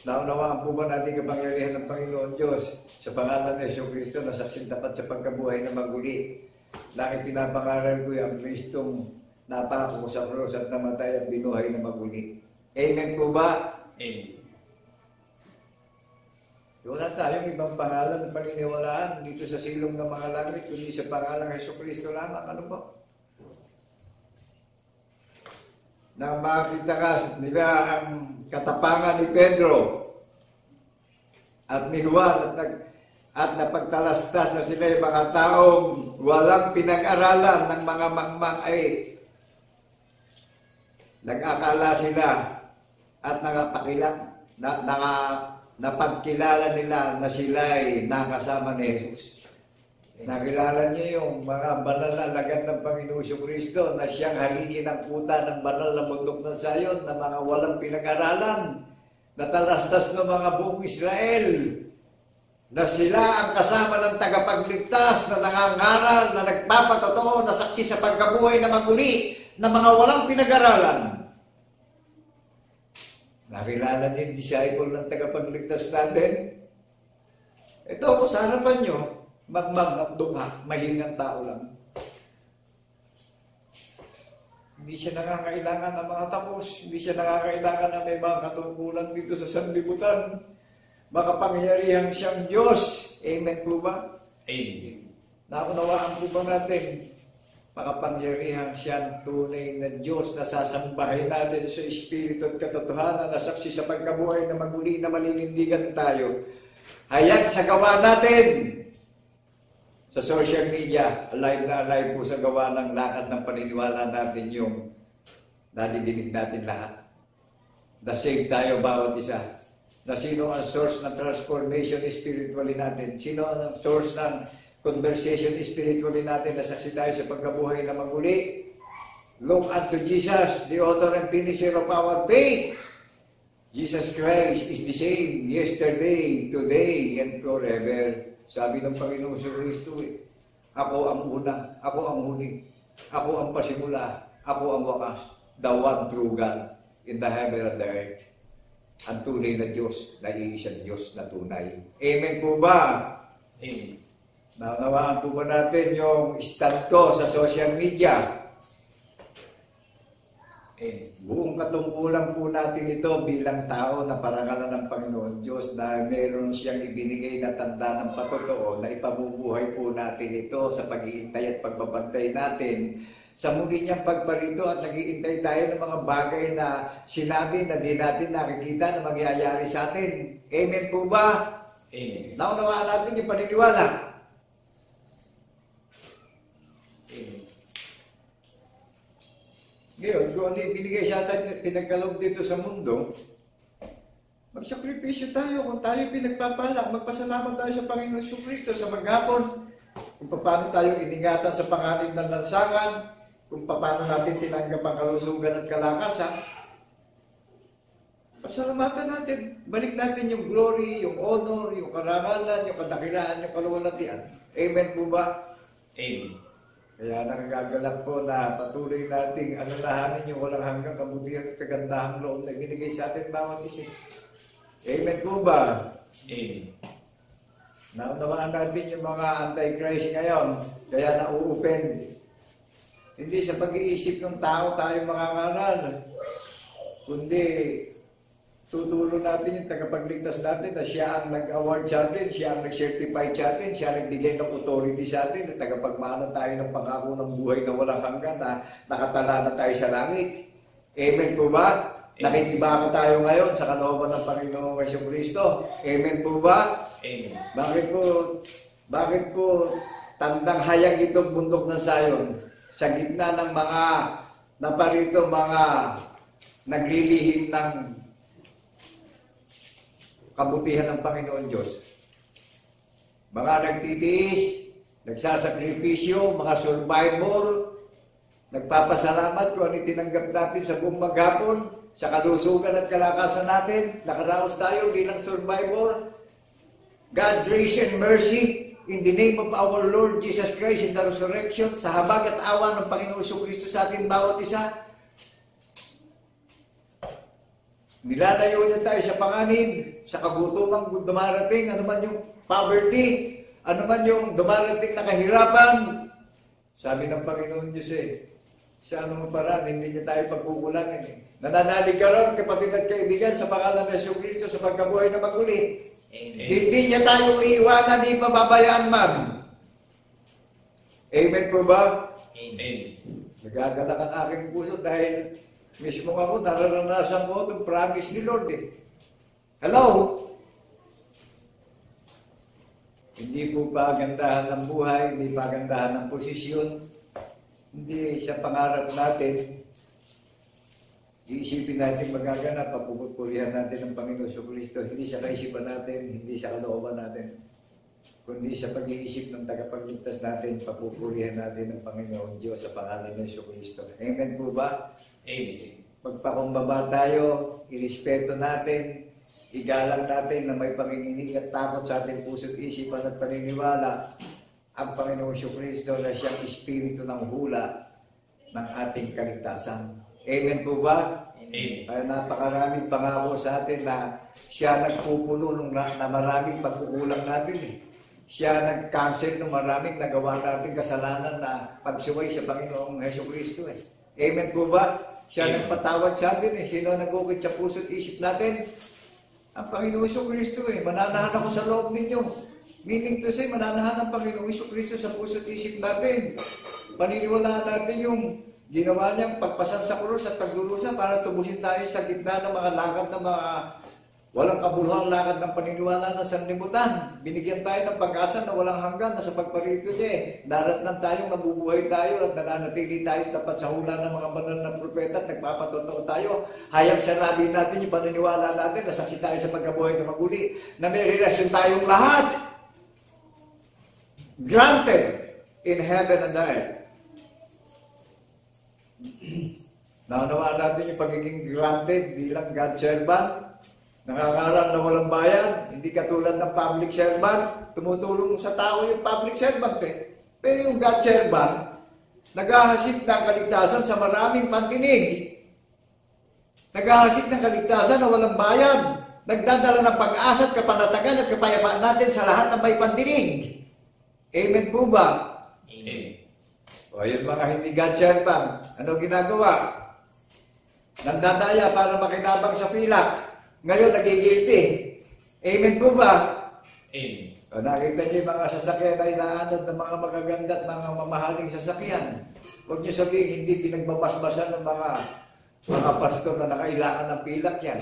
naunawaan po ba natin kapangyarihan ng Panginoon Diyos sa pangalan ni Jesucristo na saksi tapat sa pagkabuhay na maguli? Langit pinapangaral ko ang Kristong napako sa krus at namatay at binuhay na maguli. Amen po ba? Amen. Wala tayong ibang pangalan na paniniwalaan dito sa silong ng mga langit, kundi sa pangalan ng Jesucristo lamang. Ano po? Nang makita ka nila ang katapangan ni Pedro at ni Juan at napagtalastas na sila yung mga taong walang pinag-aralan ng mga mangmang ay nag-akala sila at napagkilala nila na sila ay nakasama ni Jesus. Nakilala niyo yung mga banal na lagad ng Panginoong Jesucristo na siyang haligi ng kuta ng banal na bundok ng Sayon na mga walang pinag-aralan, natalastas ng mga buong Israel, na sila ang kasama ng tagapagligtas na nangangaral, na nagpapatotoo, na saksi sa pagkabuhay na maguli ng mga walang pinag-aralan. Nakilala niyo yung disciple ng tagapagligtas natin? Ito po sa harapan niyo, magmag at dukha, mahingang tao lang. Hindi siya nangangailangan ng mga tapos, hindi siya nangangailangan ng may mga katungkulan dito sa sanlibutan. Makapangyarihan siyang Diyos. Amen po ba? Amen. Naunawaan po ba natin? Makapangyarihan siyang tunay na Diyos na sasambahin natin sa Espiritu at katotohanan na saksi sa pagkabuhay na maguli na malilindigan tayo. Hayag sa gawa natin! Sa social media, alive na alive po sa gawa ng lakad ng paniniwala natin yung nadidinig natin lahat. Nasave tayo bawat isa. Na sino ang source ng transformation spiritually natin? Sino ang source ng conversation spiritually natin na saksi tayo sa pagkabuhay na maguli? Look unto Jesus, the author and finisher of our faith. Jesus Christ is the same yesterday, today, and forever. Sabi ng Panginoong Jesucristo, ako ang una, ako ang huli, ako ang pasimula, ako ang wakas, the one true God in the heaven and the earth. Ang tunay na Diyos, na iisang Diyos na tunay. Amen po ba? Amen. Naunawaan po ba natin yung stand ko sa social media? Amen. Buong katungkulan po natin ito bilang tao na parangalan ng Panginoon Diyos na meron siyang ibinigay na tanda ng patotoo na ipabubuhay po natin ito sa pag-iintay at pagbabantay natin sa muli niyang pagparito at nag-iintay tayo ng mga bagay na sinabi na di natin nakikita na mangyayari sa atin. Amen po ba? Amen. Naunawaan natin yung paniniwala. Amen. Ngayon, kung ano yung binigay sa atin, pinagkaloob dito sa mundo, magsakripisyo tayo. Kung tayo pinagpapala, magpasalamat tayo sa Panginoon Jesucristo sa maghapon. Kung paano tayo iningatan sa panganib ng lansangan, kung paano natin tinanggap ang kalusugan at kalakasan, pasalamatan natin. Balik natin yung glory, yung honor, yung karangalan, yung kadakilaan, yung kaluwalhatian. Amen po ba? Amen. Kaya nagagalak po na patuloy nating alalahanin yung walang hanggang kabutihan at kagandahang loob na binigay sa atin bawat isa. Amen po ba? Amen. Naunawaan natin yung mga anti-Christ ngayon, kaya na-open. Hindi sa pag-iisip ng tao tayo mangangaral, kundi tutulong natin yung tagapagligtas natin na siya ang nag-award sa atin, siya ang nag-certify sa atin, siya ang nagbigay ng authority sa atin, na tagapagmana tayo ng pangako ng buhay na walang hanggan, na nakatala na tayo sa langit. Amen po ba? Nakikibaka tayo ngayon sa kalooban ng Panginoong Jesucristo. Amen po ba? Amen. Bakit po tandang hayag itong bundok ng Sayon sa gitna ng mga naparito, mga naglilihim ng kabutihan ng Panginoon Diyos. Mga nagtitiis, nagsasakripisyo, mga survivor, nagpapasalamat kung ano tinanggap natin sa buong maghapon, sa kalusugan at kalakasan natin. Nakaraos tayo bilang survivor. God, grace and mercy in the name of our Lord Jesus Christ in the resurrection, sa habag at awa ng Panginoong Kristo sa atin bawat isa. Nilalayo niya tayo sa panganib, sa kagutuman dumarating, ano man yung poverty, ano man yung dumarating na kahirapan. Sabi ng Panginoon Diyos sa anong paraan, hindi niya tayo pagkukulangin. Nananalig ka ron, kapatid at kaibigan, sa pangalan ng Yesu Cristo, sa pagkabuhay na maguli. Amen. Hindi niya tayo iiwanan, hindi pababayaan man. Amen po ba? Amen. Nagagalak ang aking puso dahil mismo ako, nararanasan ko itong promise ni Lord Hello? Hindi po pagandahan ng buhay, hindi pagandahan ng posisyon, hindi siya pangarap natin. Iisipin natin magaganap, papupurihan natin ng Panginoon Kristo, hindi sa kaisipan natin, hindi sa kalooban natin, kundi sa pag-iisip ng tagapagligtas natin, papupurihan natin ng Panginoon Diyos sa pangalan ng Kristo. Amen po ba? Amen. Magpakumbaba tayo, irespeto natin, igalang natin na may panginginig at takot sa ating puso't isipan at paniniwala ang Panginoong Kristo na siyang espiritu ng hula ng ating kaligtasan. Amen po ba? Amen. Kaya napakaraming pangako sa atin na siya nagpupuno na maraming pagkukulang natin Siya nag-cancel ng maraming nagawa nating kasalanan na pagsuway sa Panginoong Jesucristo Amen po ba? Siya nagpatawad sa atin Sino nag-ukit sa puso't isip natin? Ang Panginoong Jesucristo Mananahan ako sa loob ninyo. Meaning to say, mananahan ang Panginoong Jesucristo sa puso't isip natin. Paniniwalaan natin yung ginawa niyang pagpasan sa krus at pagdurusa para tubusin tayo sa gitna ng mga lakad ng mga walang kabuluhang lakad ng paniniwala ng sanlibutan. Binigyan tayo ng pag-asa na walang hanggan na sa pagparito niya daratnan tayong nabubuhay tayo at nananatili tayo tapat sa hula ng mga banal na propeta at nagpapatotoo tayo. Hayang sarabi natin yung paniniwala natin na saksi tayo sa pagkabuhay na maguli na may relasyon tayong lahat. Granted in heaven and earth. Naunawaan natin yung pagiging granted bilang God servant. Nangangaral na walang bayan, hindi katulad ng public servant. Tumutulong sa tao yung public servant Pero yung God servant, naghahasik ng kaligtasan sa maraming pantinig. Naghahasik ng kaligtasan na walang bayan. Nagdadala ng pag-asa at kapanatagan at kapayapaan natin sa lahat ng may pantinig. Amen po ba? Amen. O yun mga hindi God servant, ano ginagawa? Nandadaya para makinabang sa pilak. Ngayon nagigilty. Amen po ba? Amen. O nakita niyo yung mga sasakyan ay naanod ng mga magaganda at mga mamahaling sasakyan. Huwag niyo sabihin hindi pinagbabasbasan ng mga pastor na nakailangan ng pilak yan.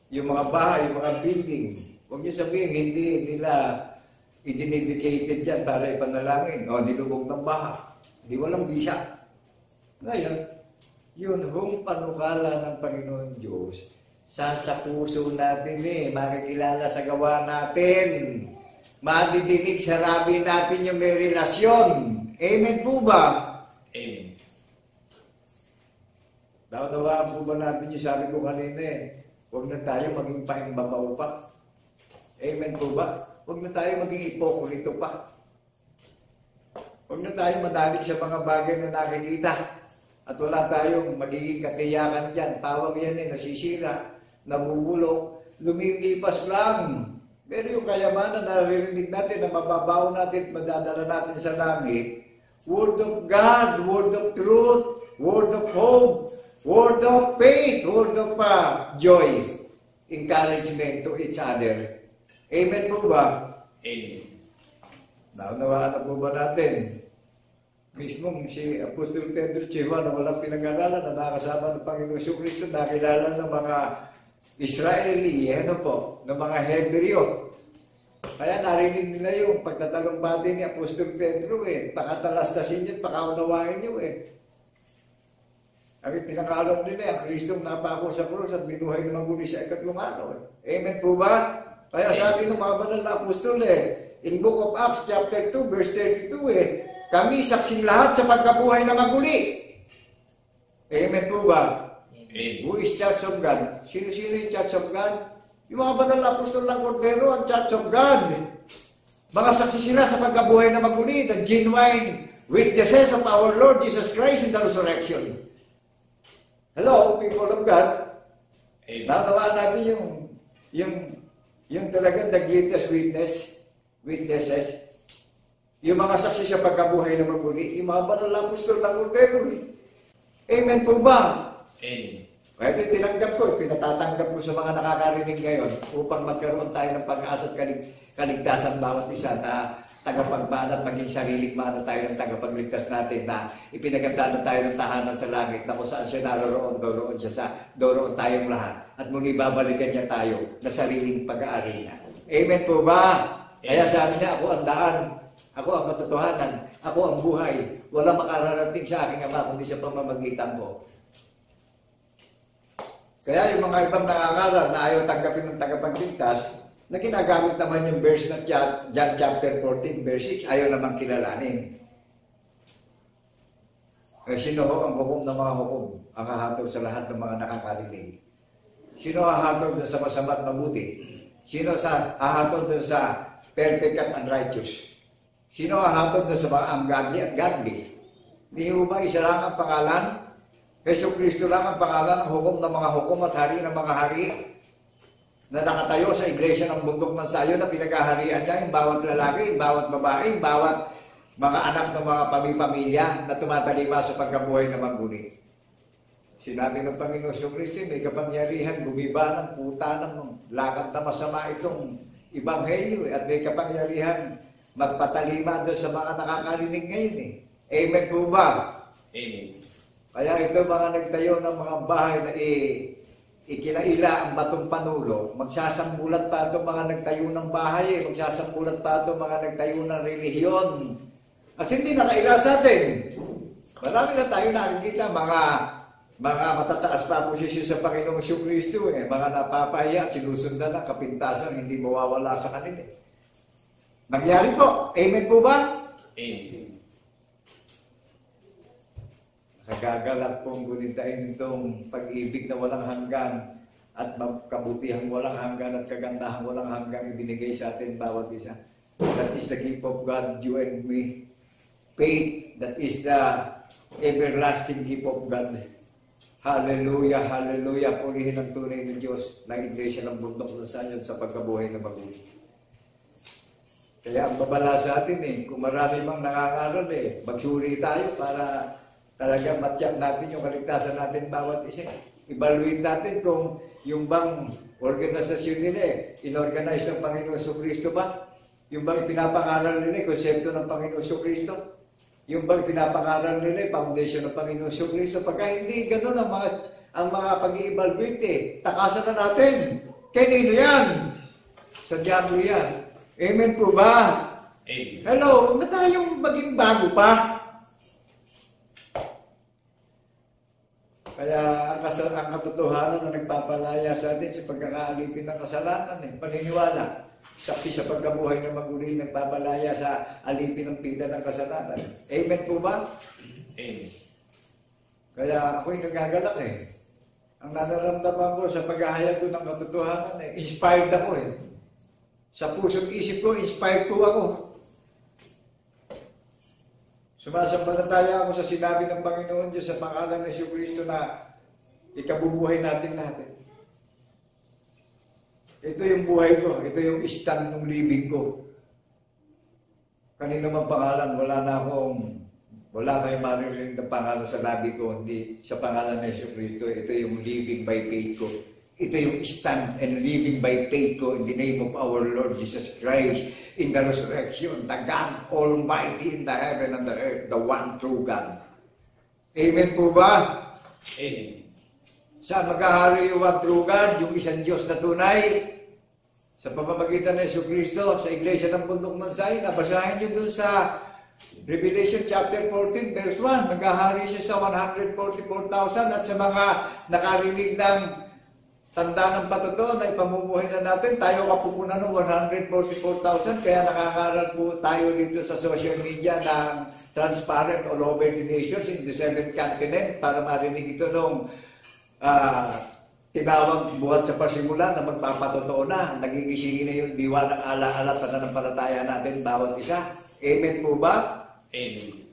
Yung mga bahay, yung mga building. Huwag niyo sabihin hindi nila idinedicated dyan para ipanalangin. O, nilubog ng baha. Di walang bisa. Ngayon, yun, kung panukala ng Panginoon Diyos, sa puso natin makikilala sa gawa natin. Madidinig sa rabi natin yung may relasyon. Amen po ba? Amen. Naunawaan po ba natin yung sabi ko kanina huwag na tayo maging paimbabaw pa. Amen po ba? Huwag na tayo maging ipokrito pa. Huwag na tayo manalig sa mga bagay na nakikita. At wala tayong magiging katiyakan dyan. Tawag yan nasisira, nabubulok, lumilipas lang. Pero yung kayamanan na naririnig natin, na mababaw natin, madadala natin sa langit, word of God, word of truth, word of hope, word of faith, word of joy. encouragement to each other. Amen po ba? Amen. Naunawaan na po ba natin? Mismong si Apostol Pedro Chihuahua na walang pinag-aralan na nakasama ng Panginoon Kristo, nakilala ng mga Israeli, ng mga Hebreo. Kaya narinig nila yung pagtatalumpati ni Apostol Pedro pakatalastasin yun, pakaunawain nyo Ang pinakalam nila, ang Kristong napako sa krus at binuhay ng muli sa ikatlong araw. Amen po ba? Kaya sabi ng mga banal na apostol in Book of Acts chapter 2 verse 32 kami saksing lahat sa pagkabuhay na maguli. Amen po ba? Amen. Who is Church of God? Sino-sino yung Church of God? Yung mga banal na apostol ng Cordero, ang Church of God. Mga saksi sila sa pagkabuhay na maguli, the genuine witnesses of our Lord Jesus Christ in the resurrection. Hello, people of God. Amen. Natawaan natin yung talagang the greatest witnesses. Yung mga saksi sa pagkabuhay na maguli, yung mga banal na apostol ng Cordero. Amen po ba? Amen. Kaya ito tinanggap ko, pinatatanggap ko sa mga nakakarinig ngayon upang magkaroon tayo ng pag-asa at kaligtasan bawat isa na tagapagmana at maging sariling mana tayo ng tagapagligtas natin na ipinagandaan tayo ng tahanan sa langit na kung saan siya naroroon, doroon tayong lahat at muli babalikan niya tayo na sariling pag-aari niya. Amen po ba? Kaya sabi niya, ako ang daan, ako ang katotohanan, ako ang buhay, walang makararating sa aking Ama kundi sa pamamagitan ko. Kaya yung mga ibang nangangaral na ayaw tanggapin ng tagapagligtas, na ginagamit naman yung verse na John chapter 14, verse 6, ayaw naman kilalanin. Sino ho ang hukom ng mga hukom? Ang hahatol sa lahat ng mga nakakarinig. Sino hahatol doon sa masama at mabuti? Sino hahatol doon sa perfect at unrighteous? Sino hahatol doon sa mga ungodly at godly? Hindi ho ba isa lang ang pangalan? Yesu Kristo lang ang pangalan ng hukom ng mga hukom at hari ng mga hari na nakatayo sa iglesia ng bundok ng Sayo na pinag-aharian niya yung bawat lalaki, yung bawat babae, yung bawat mga anak ng mga pamilya na tumatalima sa pagkabuhay na maguli. Sinabi ng Panginoon Kristo, may kapangyarihan, gumiba ng puta ng lakad na masama itong Ebanghelyo at may kapangyarihan magpatalima doon sa mga nakakarinig ngayon Amen po ba? Amen. Kaya ito mga nagtayo ng mga bahay na ikinaila ang batong panulo, magsasambulat pa ito mga nagtayo ng bahay, magsasambulat pa ito mga nagtayo ng relihiyon. At hindi nakaila sa atin. Marami na tayo nakikita mga matataas pa posisyon sa Panginoong Kristo mga napapahiya at sinusundan ng kapintasan, hindi mawawala sa kanila. Nangyari po. Amen po ba? Amen. Nagagalak pong gunintain itong pag-ibig na walang hanggan at kabutihang walang hanggan at kagandahan walang hanggan ibinigay sa atin bawat isa. That is the gift of God, you and me. Faith, that is the everlasting gift of God. Hallelujah, hallelujah. Purihin ang tunay ng Diyos ng iglesia ng bundok ng Sayon sa pagkabuhay na magulit. Kaya ang babala sa atin kung marami mang nangangaral magsuri tayo para talagang matyak natin yung kaligtasan natin bawat isa. Evaluate natin kung yung bang organisasyon nila inorganize ng Panginoon Kristo ba? Yung bang pinapangaral nila konsepto ng Panginoon Kristo? Yung bang pinapangaral nila foundation ng Panginoon Kristo? Pagka hindi ganun ang mga pag-i-evaluate takasan na natin. Kanino yan? Sa diablo yan. Amen po ba? Amen. Hello, huwag na tayong maging bago pa. Kaya ang katotohanan na nagpapalaya sa atin sa pagkakaalipin ng kasalanan, paniniwala. Saksi sa pagkabuhay na maguli, nagpapalaya sa alipin ng pida ng kasalanan. Amen po ba? Amen. Kaya ako'y nagagalak Ang nararamdaman ko sa paghahayag ko ng katotohanan, inspired ako Sa puso't isip ko, inspired po ako. Sumasampalataya ako sa sinabi ng Panginoon Diyos sa pangalan ng Yesu Kristo na ikabubuhay natin natin. Ito yung buhay ko. Ito yung stand ng living ko. Kanino man pangalan, wala kayong maririnig na pangalan sa labi ko, hindi sa pangalan ng Yesu Kristo. Ito yung living by faith ko. Ito yung stand and living by faith ko in the name of our Lord Jesus Christ in the resurrection, the God Almighty in the heaven and the earth, the one true God. Amen po ba? Amen. Saan maghahari yung one true God, yung isang Diyos na tunay? Sa pamamagitan ng Jesucristo, sa Iglesia ng Bundok ng Zion, nabasahin nyo dun sa Revelation chapter 14, verse 1, naghahari siya sa 144,000 at sa mga nakarinig ng tanda ng patuto na ipamumuhay na natin, tayo kapupunan ng 144,000, kaya nakakaral po tayo dito sa social media ng transparent all over the nations in the 7th continent para marinig ito nung tinawag buhat sa pasimula na magpapatotoo na, nagigisingin na yung diwa ng ala-ala at pananampalataya natin bawat isa. Amen po ba? Amen.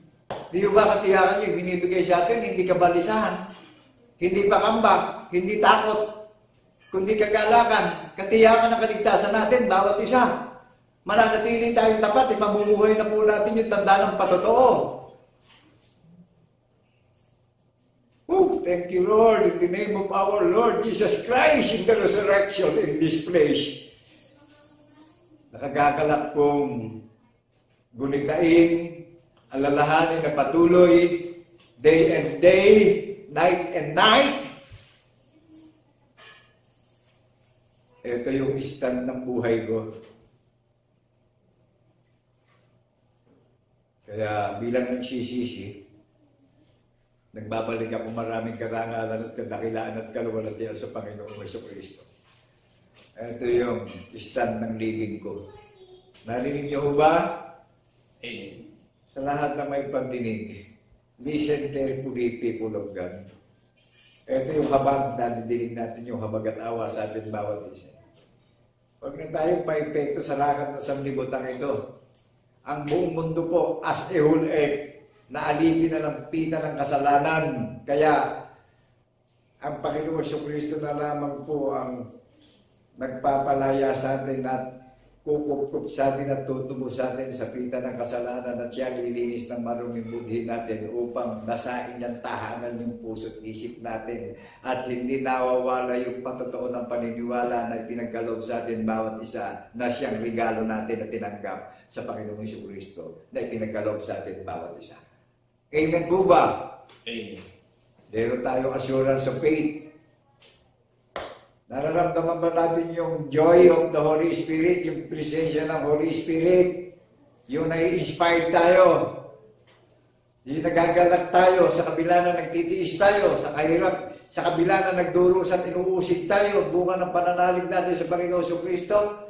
Di ba katiyakan yung binibigay sa atin, hindi kabalisahan, hindi pakambak, hindi takot, kundi kagalakan, katiyakan ng kaligtasan natin, bawat isa. Mananatili tayong tapat, ipamumuhay na po natin yung tanda ng patotoo. Thank you, Lord, in the name of our Lord Jesus Christ in the resurrection in this place. Nakagagalak pong gunitain, alalahanin na patuloy, day and day, night and night. Ito yung stand ng buhay ko. Kaya bilang nagsisisi, nagbabalik ako maraming karangalan at kadakilaan at kaluwalhatian sa Panginoong Jesucristo. Ito yung stand ng living ko. Narinig niyo ba? Amen. Sa lahat na may pagdinig, listen carefully, people of God. Ito yung habag na didinig natin, yung habag at awa sa atin bawat isa. Huwag na tayong paipekto sa lakad ng sanlibutan ito. Ang buong mundo po, as a whole earth, naalipin na ng pita ng kasalanan. Kaya, ang Panginoong Jesucristo na lamang po ang nagpapalaya sa atin at kukup sa atin at tutubo sa atin sa pita ng kasalanan at siya lilinis ng maruming budhi natin upang nasain ng tahanan yung puso at isip natin at hindi nawawala yung patotoo ng paniniwala na ipinagkaloob sa atin bawat isa na siyang regalo natin na tinanggap sa Panginoong Jesucristo na ipinagkaloob sa atin bawat isa. Amen po ba? Amen. Meron tayong assurance of faith. Nararamdaman ba natin yung joy of the Holy Spirit, yung presensya ng Holy Spirit, yung nai-inspired tayo, yung nagagalak tayo, sa kabila na nagtitiis tayo, sa kahirap, sa kabila na nagdurusa at inuusig tayo, bunga ng pananalig natin sa Panginoon Jesucristo,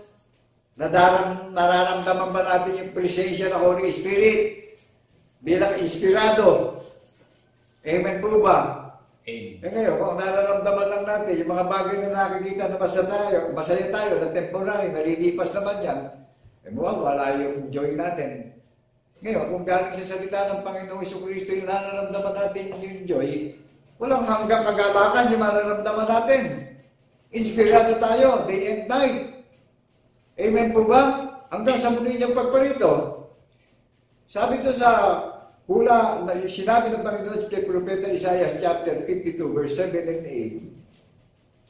nararamdaman ba natin yung presensya ng Holy Spirit bilang inspirado? Amen po ba? Amen. Ngayon, kung nararamdaman lang natin, yung mga bagay na nakikita na masaya tayo, na temporary, nalilipas naman yan, wala yung joy natin. Ngayon, kung galing sa salita ng Panginoong Jesucristo, yung nararamdaman natin yung joy, walang hanggang kagalakan yung nararamdaman natin. Inspirado tayo, day and night. Amen po ba? Hanggang sa muli niyang pagparito. Sabi ito sa hula na sinabi ng Panginoon kay Propeta Isaiah chapter 52 verse 7 and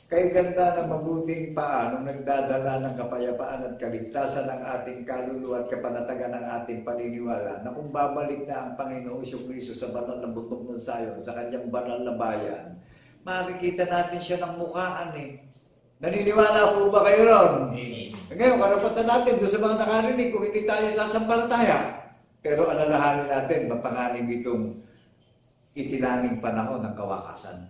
8, kay ganda ng mabuting paa nung nagdadala ng kapayapaan at kaligtasan ng ating kaluluwa at kapanatagan ng ating paniniwala na kung babalik na ang Panginoong Jesucristo sa banal na bundok ng Zion, sa kanyang banal na bayan, makikita natin siya ng mukhaan eh. Naniniwala po ba kayo ron? Amen. Ngayon, karapatan natin doon sa mga nakarinig kung hindi tayo sasampalataya. Pero alalahanin natin, mapanganing itong itinanging panahon ng kawakasan.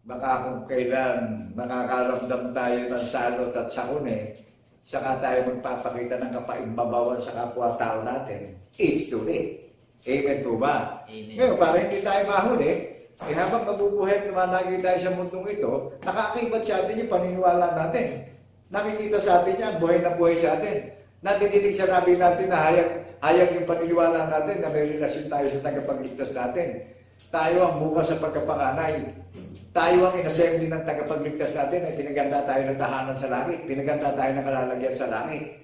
Baka kung kailan makakaramdam tayo ng salot at sakune, saka tayo magpapakita ng kapaimbabawan sa kapwa-tao natin, it's too late. Amen po ba? Amen. Ngayon, para hindi tayo mahuli, habang nabubuhay at lumalagi tayo sa mundong ito, nakakibat sa atin yung paniniwala natin. Nakikita sa atin yan, buhay na buhay sa atin. Natidinig sa nabi natin na hayag yung paniniwala natin na may relasyon tayo sa tagapagligtas natin. Tayo ang bukas sa pagkapanganay. Tayo ang inassembly ng tagapagligtas natin ay pinaganda tayo ng tahanan sa langit. Pinaganda tayo ng kalalagyan sa langit.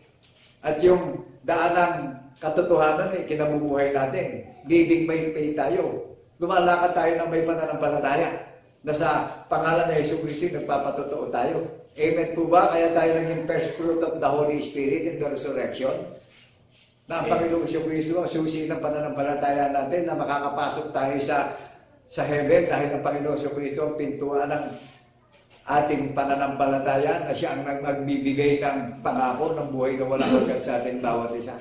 At yung daanang katotohanan ay kinabubuhay natin. Living by faith tayo. Lumalakad tayo ng may pananampalataya. na sa pangalan ng Yesu Cristo nagpapatotoo tayo. Amen po ba? Kaya tayo naging first fruit of the Holy Spirit in the resurrection. Na ang Panginoong Yesu Cristo ang susi ng pananampalataya natin na makakapasok tayo sa heaven dahil ang Panginoong Yesu Cristo ang pintuan ng ating pananampalataya na siya ang nagbibigay ng pangako ng buhay na walang hanggan sa ating bawat isa.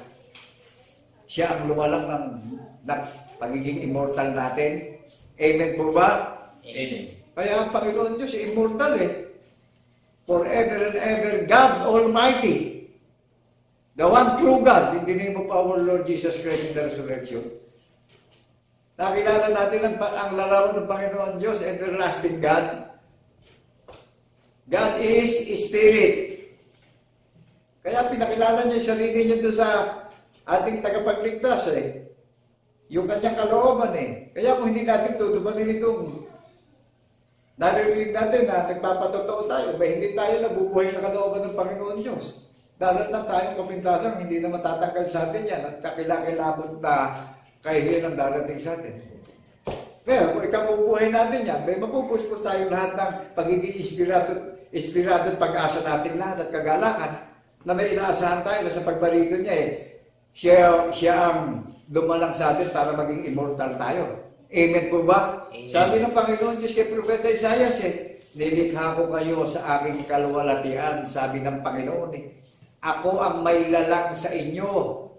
Siya ang lumalang ng pagiging immortal natin. Amen po ba? Amen. Kaya ang Panginoon Diyos immortal forever and ever, God Almighty. The one true God in the name of our Lord Jesus Christ in the resurrection. Nakilala natin ang larawan ng Panginoon Diyos, everlasting God. God is Spirit. Kaya pinakilala niya yung sarili niya doon sa ating tagapagligtas Yung kanyang kalooban Kaya kung hindi natin tutupanin itong naririnig natin na nagpapatotoo tayo, hindi tayo nabubuhay sa kalooban ng Panginoon Diyos. Darating tayong kapintasan, hindi na matatanggal sa atin yan at kakilakilabot na kahihiyan ang darating sa atin. Kaya kung ikabubuhay natin yan, mapupuspos tayo lahat ng pagiging inspirado at pag-asa natin lahat at kagalakan na may inaasahan tayo na sa pagbarito niya siya ang dumalang sa atin para maging immortal tayo. Amen po ba? Amen. Sabi ng Panginoon Diyos kay Propeta Isaias nilikha ko kayo sa aking kaluwalhatian, sabi ng Panginoon Ako ang may lalang sa inyo,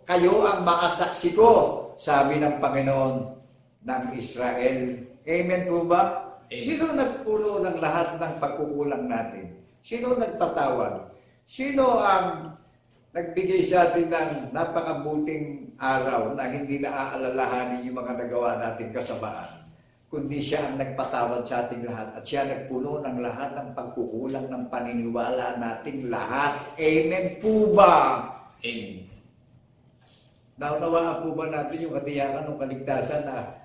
kayo ang makasaksi ko, sabi ng Panginoon ng Israel. Amen po ba? Amen. Sino nagpuno ng lahat ng pagkukulang natin? Sino nagpatawad? Sino ang nagbigay sa atin ng napakabuting araw na hindi naaalalahanin yung mga nagawa natin kasamaan, kundi siya ang nagpatawad sa ating lahat at siya nagpuno ng lahat ng pagkukulang ng paniniwala nating lahat. Amen po ba? Amen. Naunawaan po ba natin yung katiyakan ng kaligtasan na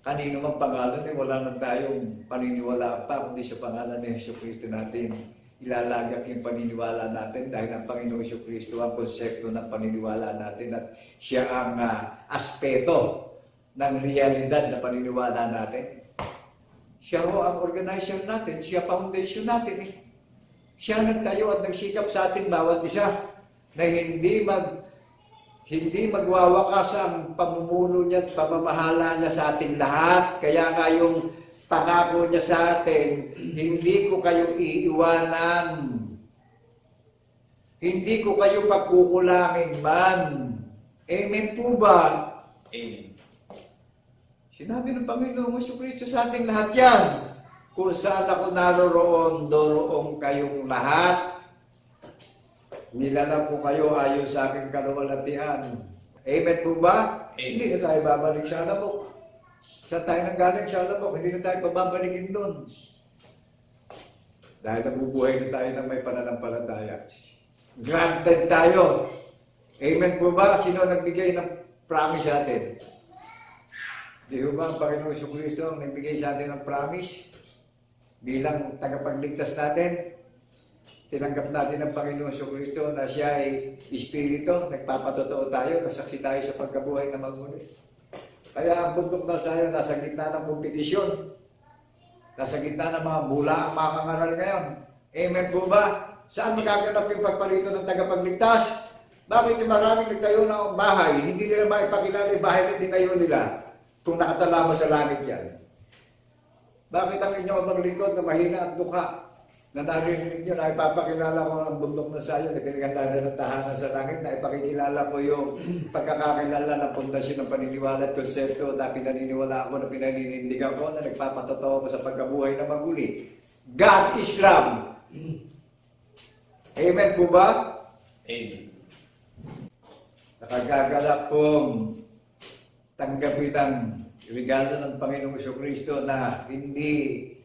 kanino mang pangalan wala na tayong paniniwala pa kundi sa pangalan ni Yesu Cristo natin ilalagak yung paniniwala natin dahil ang Panginoong Yesu Cristo ang konsepto ng paniniwala natin at siya ang aspeto ng realidad na paniniwala natin. Siya ho ang organizer natin, siya foundation natin Siya nagtayo at nagsikap sa ating bawat isa na hindi magwawakas ang pamumuno niya at pamamahala niya sa ating lahat. Kaya nga yung pangako niya sa atin, hindi ko kayo iiwanan. Hindi ko kayo pagkukulangin man. Amen po ba? Amen. Sinabi ng Panginoong Jesucristo sa ating lahat yan. Kung saan ako naroroon, doroong kayong lahat. Nilalang ko kayo ayon sa aking kaluwalhatian. Amen po ba? Amen. Hindi na tayo babalik sa alamok. Sa tayo nanggaling sa alamok, hindi na tayo pababalikin doon. Dahil nabubuhay na tayo ng may pananampalataya. Granted tayo. Amen po ba? Sino nagbigay ng promise sa atin? Di ba ang Panginoong Jesucristo ang nagbigay sa atin ng promise? Bilang tagapagligtas natin, tinanggap natin ng Panginoong Jesucristo na siya ay Espiritu, nagpapatotoo tayo, nasaksi tayo sa pagkabuhay na magmuli. Kaya ang bundok ng Zion nasa gitna ng kompetisyon, nasa gitna ng mga bula ang mga kangaral ngayon. Amen po ba? Saan magaganap yung pagparito ng tagapagligtas? Bakit yung maraming nagtayo ng bahay, hindi nila maipakilala yung bahay na tinayo nila kung nakatalama sa langit yan? Bakit ang inyong maglingkod na mahina at dukha na narinig nyo na ipapakilala ko ang bundok na Zion na pinagandaan ng tahanan sa langit, na ipakikilala ko yung pagkakakilala ng pundasyon ng paniniwala at konsepto na pinaniniwala ko, na pinaninindigan ko, na nagpapatotoo ko sa pagkabuhay na maguli. God is love. Amen po ba? Amen. Nakagagalak pong tanggapin ang regalo ng Panginoong Jesucristo na hindi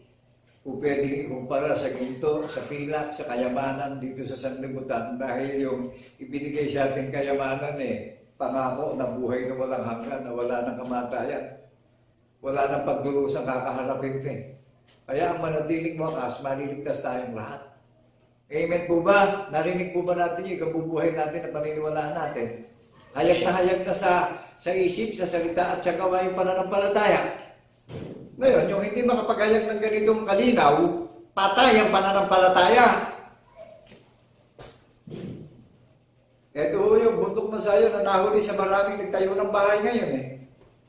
po pwedeng ikumpara sa ginto, sa pilak, sa kayamanan dito sa sanlibutan, dahil yung ibinigay sa ating kayamanan pangako na buhay na walang hanggan, na wala ng kamatayan, wala ng pagdurusang kakaharapin Kaya ang manatiling wakas, maliligtas tayong lahat. Amen po ba? Narinig po ba natin yung kabubuhay natin na paniniwalaan natin? Hayag na sa isip, sa salita at sa gawain pananampalataya. Ngayon, yung hindi makapagayag ng ganitong kalinaw, patay ang pananampalataya. Ito yung bundok ng Sayon na nahuli sa maraming nagtayo ng bahay ngayon eh.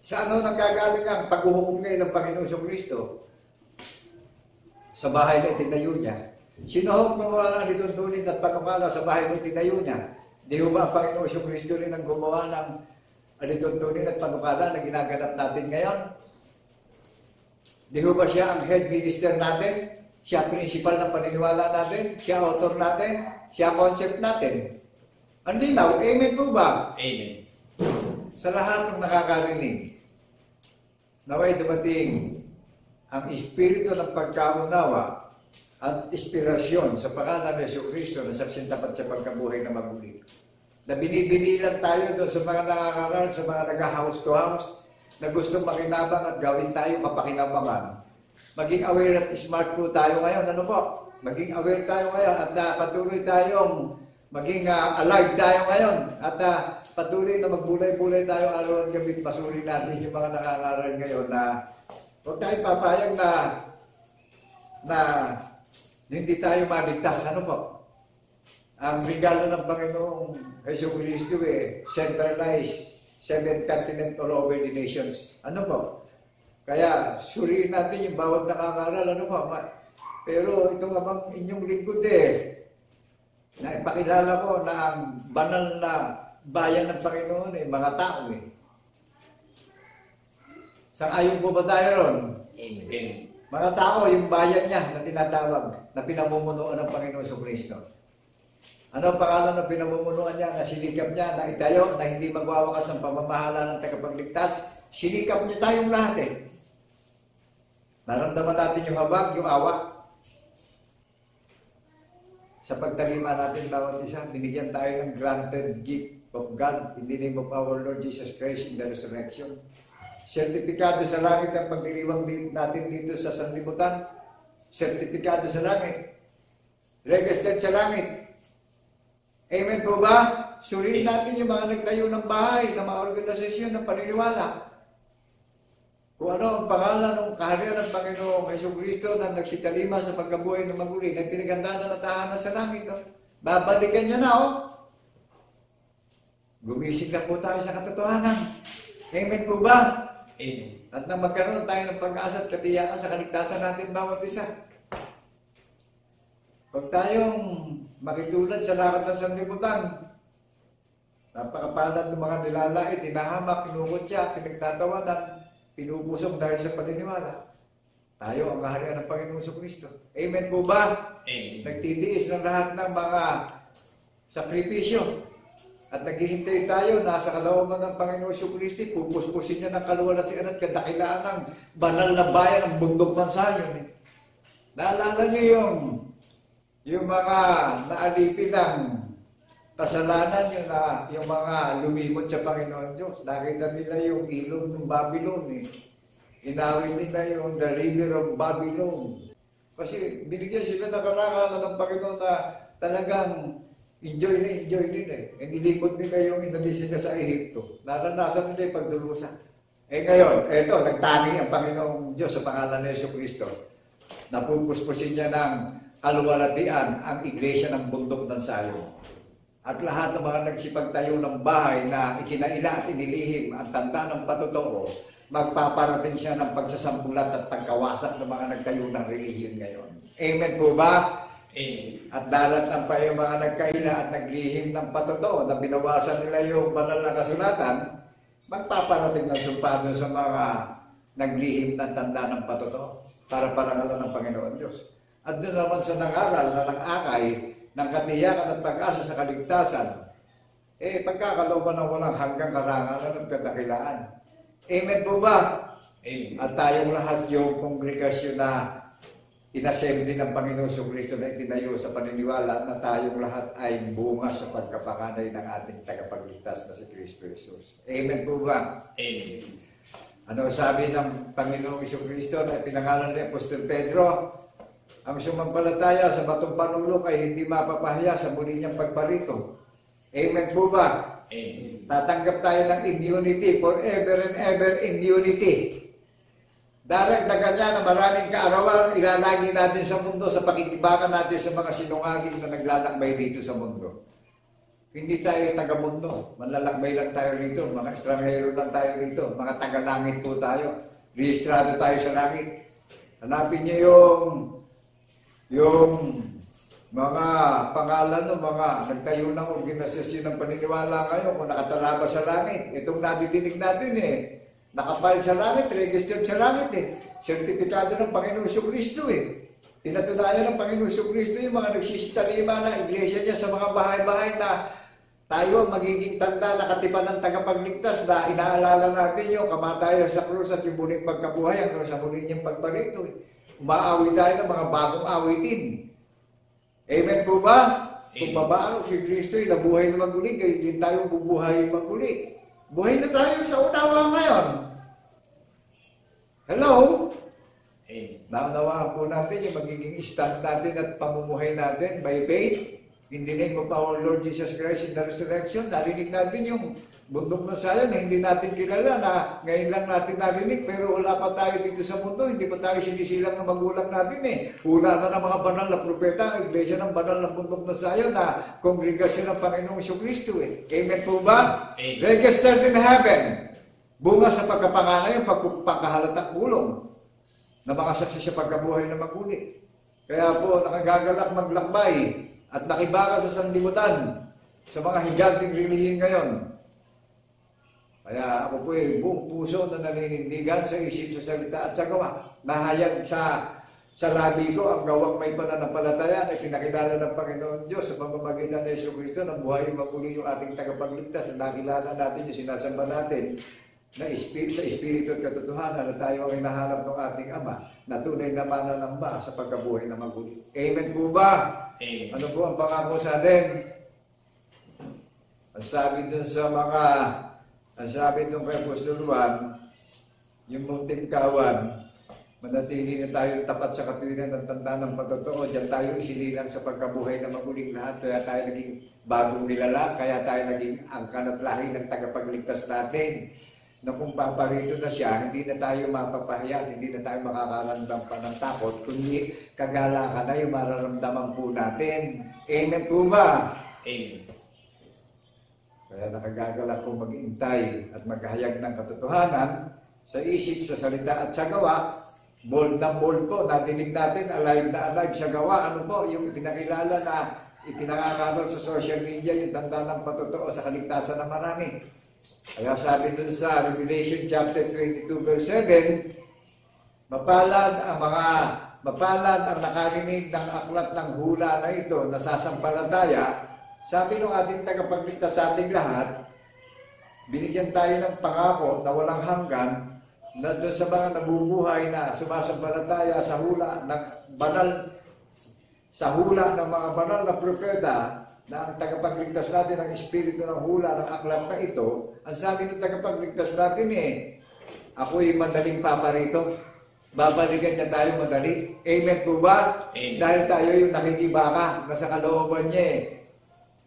Sa ano nanggagaling ang paghuhukom ngayon ng Panginoong Kristo? Sa bahay na itinayo niya. Sino ang gumawa ng lituntunin at panukala sa bahay na itinayo niya? Di ba ang Panginoong Kristo rin ang gumawa ng lituntunin at panukala na ginaganap natin ngayon? Di ba siya ang head minister natin? Siya principal ng paniniwala natin? Siya author natin? Siya concept natin? Ang linaw, amen po ba? Amen. Sa lahat ng nakakarinig, naway dumating ang espiritu ng pagkaunawa at inspirasyon sa pangalan ni Jesucristo na saksintapat sa pagkabuhay na maguli. Na binibinilan tayo doon sa mga nakakaral, sa mga nag-house to house, na gustong makinabang at gawin tayo kapakinabangan. Maging aware at smart po tayo ngayon. Ano po? Maging aware tayo ngayon at patuloy tayong maging alive tayo ngayon. At patuloy na magbulay-bulay tayo araw at gabi. Pasuri natin yung mga nakakaral ngayon na huwag tayo papayag na hindi tayo maligtas. Ano po? Ang regalo ng Panginoong Jesucristo centralized 7 continent all over the nations. Ano po? Kaya suriin natin yung bawat nakakaral. Ano po? Pero ito nga bang inyong lingkod na ipakilala ko na ang banal na bayan ng Panginoon mga tao Sang-ayon po ba tayo ron? Amen. Amen. Mga tao, yung bayan niya na tinatawag, na pinamumunuan ng Panginoon Jesucristo. Ano ang pangalan ng pinamumunuan niya, na sinikap niya, na itayo, na hindi magwawakas ang pamamahala ng tagapagligtas? Sinikap niya tayong lahat Naramdaman natin yung habag, yung awa. Sa pagtalima natin bawat isa, binigyan tayo ng granted gift of God in the name of our Lord Jesus Christ in the resurrection. Sertipikado sa langit ang pagdiriwang natin dito sa sanlibutan. Sertipikado sa langit. Registered sa langit. Amen po ba? Suriin natin yung mga nagtayo ng bahay, ng mga organisasyon ng paniniwala. Kung ano ang pangalan ng kaharian ng Panginoong Jesucristo na nagsitalima sa pagkabuhay ng maguli, na pinagandaan na tahanan sa langit. Babalikan niya na Gumising na po tayo sa katotohanan. Amen po ba? Amen. At na magkaroon tayo ng pag-asa at katiyakan sa kaligtasan natin bawat isa. Huwag tayong makitulad sa lakad ng sanlibutan. Napakapalad ng mga nilalait, inahamak, kinukutya, pinagtatawanan, pinupusok dahil sa paniniwala. Tayo ang kaharian ng Panginoong Jesucristo. Amen po ba? Amen. Nagtitiis ng lahat ng mga sakripisyo. At naghihintay tayo, nasa kalooban ng Panginoong Jesucristo, pupuspusin niya ng kaluwalhatian at kadakilaan ng banal na bayan ng bundok ng Sayon. Naalala niyo yung mga naalipin ng kasalanan, yung mga lumimot sa Panginoon Diyos. Nakita nila yung ilog ng Babylon. Inawin nila yung the river of Babylon. Kasi binigyan sila ng karangalan ng Panginoon na talagang enjoy nila Nilikod nila yung inalis nila sa Ehipto. Naranasan nila yung pagdurusa. Ngayon, eto, nagtani ang Panginoong Diyos sa pangalan ni Jesucristo. Napupuspusin niya ng kaluwalhatian ang iglesia ng bundok ng Sayon. At lahat ng mga nagsipagtayo ng bahay na ikinaila at inilihim ang tanda ng patotoo, magpaparating siya ng pagsasambulat at pagkawasak ng mga nagtayo ng relihiyon ngayon. Amen po ba? Amen. At dalatnan pa yung mga nagkaila at naglihim ng patotoo na binawasan nila yung banal na kasulatan, magpaparating ng sumpado sa mga naglihim ng tanda ng patotoo para parangalan ng Panginoon Diyos. At doon naman sa nangaral na nang-akay ng katiyakan at pag-asa sa kaligtasan, pagkakalooban ng walang hanggang karangalan at kadakilaan. Amen po ba? Amen. At tayong lahat yung kongregasyon na inassembly ng Panginoon Jesucristo na itinayo sa paniniwala na tayong lahat ay bunga sa pagkapanganay ng ating tagapagligtas na si Kristo Jesus. Amen po ba? Amen. Ano sabi ng Panginoong Jesucristo na pinangalan ni Apostol Pedro? Ang sumampalataya sa batong panulok ay hindi mapapahiya sa muli niyang pagparito. Amen po ba? Amen. Tatanggap tayo ng immunity, forever and ever immunity. Daragdagan niya na maraming kaarawan ilalagi natin sa mundo sa pakikibakan natin sa mga sinungaling na naglalakbay dito sa mundo. Hindi tayo taga-mundo. Manlalakbay lang tayo rito. Mga estranghero lang tayo rito. Mga taga-langit po tayo. Rehistrado tayo sa langit. Hanapin niyo yung mga pangalan ng mga nagtayo ng organisasyon ng paniniwala ngayon kung nakatalaba sa langit. Itong nadidinig natin nakapile sa langit, registered sa langit Sertipikado ng Panginoong Kristo Pinatunayan ng Panginoong Kristo yung mga nagsisitalima na iglesia niya sa mga bahay-bahay na tayo ang magiging tanda na katipan ng tagapagligtas na inaalala natin yung kamatayan sa krus at yung muling pagkabuhay hanggang sa muling niyang pagbarito. Umaawi tayo ng mga bagong awitin. Amen po ba? Kung babago si Kristo nabuhay na maguli, kayo din tayo bubuhay maguli. Buhay na tayo sa unawa ngayon. Hello? Amen. Naunawaan po natin yung magiging stand natin at pamumuhay natin by faith. In the name of our Lord Jesus Christ in the resurrection, narinig natin yung bundok na Zion na hindi natin kilala na ngayon lang natin narinig pero wala pa tayo dito sa mundo, hindi pa tayo sinisilang ng magulang natin Una na ng mga banal na propeta, ang iglesia ng banal na bundok na Zion na kongregasyon ng Panginoong Kristo Amen po ba? Amen. Registered in heaven. Bunga sa pagkapanganay ang pagkakahalatang bulong na mga saksi sa pagkabuhay na maguli. Kaya po nakagagalak maglakbay at nakibaka sa sanlibutan sa mga higanting relihiyon ngayon. Kaya ako po buong puso na naninindigan sa isip, sa salita at sa gawa. Nahayag sa labi ko ang gawang may pananampalataya na pinakilala ng Panginoon Diyos sa pamamagitan ng Jesucristo na buhay maguli yung ating tagapagligtas na nakilala natin yung sinasamba natin na sa Espiritu at katotohanan na tayo ang hinahanap ng ating Ama na tunay na mananamba sa pagkabuhay na maguli. Amen po ba? Amen. Ano po ang pangako sa atin? Ang sabi dun sa mga, ang sabi dun kay Apostol Juan, yung munting kawan, manatili na tayo tapat sa katuwiran ng tanda ng patotoo. Diyan tayo isinilang sa pagkabuhay na maguling lahat. Kaya tayo naging bagong nilala. Kaya tayo naging angkan at lahi ng tagapagligtas natin. Na kung paparito na siya, hindi na tayo mapapahiya, hindi na tayo makakaramdam pa ng takot, kundi kagalakan na yung mararamdaman po natin. Amen po ba? Amen. Kaya nakagagalak po mag-intay at maghayag ng katotohanan sa isip, sa salita at sa gawa. Bold na bold po, natinig natin, alive na alive sa gawa. Ano po, yung pinakilala na ipinangangaral sa social media, yung tanda ng patotoo sa kaligtasan ng marami. Kaya sabi dun sa Revelation chapter 22 verse 7, mapalad ang nakarinig ng aklat ng hula na ito na sasampalataya. Sabi ng ating tagapagligtas sa ating lahat, binigyan tayo ng pangako na walang hanggan na doon sa mga nabubuhay na sumasampalataya sa hula ng mga banal na propeta na ang tagapagligtas natin ang espiritu ng hula ng aklat na ito. Ang sabi ng tagapagligtas natin ako'y madaling paparito. Babalikan niya tayo madali. Amen po ba? Amen. Dahil tayo yung nakikibaka na sa kalooban niya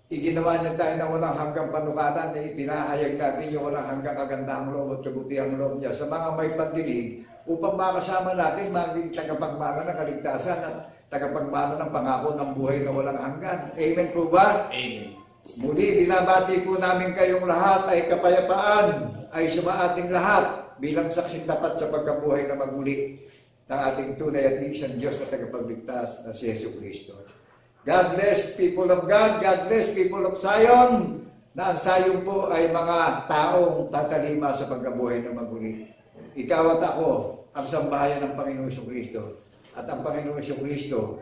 iginawa niya tayo ng walang hanggang panukatan na ipinahayag natin yung walang hanggang kagandahang loob at kabutihang loob niya sa mga may pandinig upang makasama natin maging tagapagmana ng kaligtasan at tagapagmana ng pangako ng buhay na walang hanggan. Amen po ba? Amen. Muli, binabati po namin kayong lahat ay kapayapaan ay sumaating lahat bilang saksing tapat sa pagkabuhay na maguli ng ating tunay at isang Diyos na tagapagligtas na si Jesucristo. God bless people of God, God bless people of Zion, na ang Zion po ay mga taong tatalima sa pagkabuhay na maguli. Ikaw at ako ang sambahayan ng Panginoong Jesucristo. At ang Panginoong Jesucristo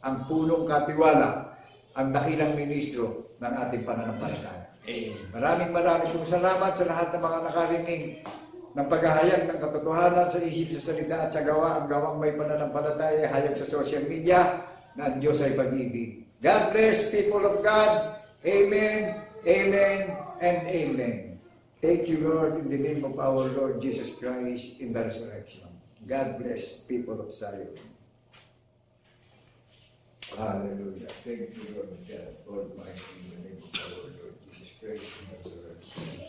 ang punong katiwala, ang dakilang ministro ng ating pananampalataya. Amen. Maraming pong salamat sa lahat ng mga nakarinig ng paghahayag ng katotohanan sa isip, sa salita at sa gawa. Ang gawang may pananampalataya, hayag sa social media na ang Diyos ay pag-ibig. God bless people of God. Amen, amen, and amen. Thank you, Lord, in the name of our Lord Jesus Christ in the resurrection. God bless people of Zion. Hallelujah. Thank you, Lord God Almighty, in the name of our Lord Jesus Christ in the resurrection.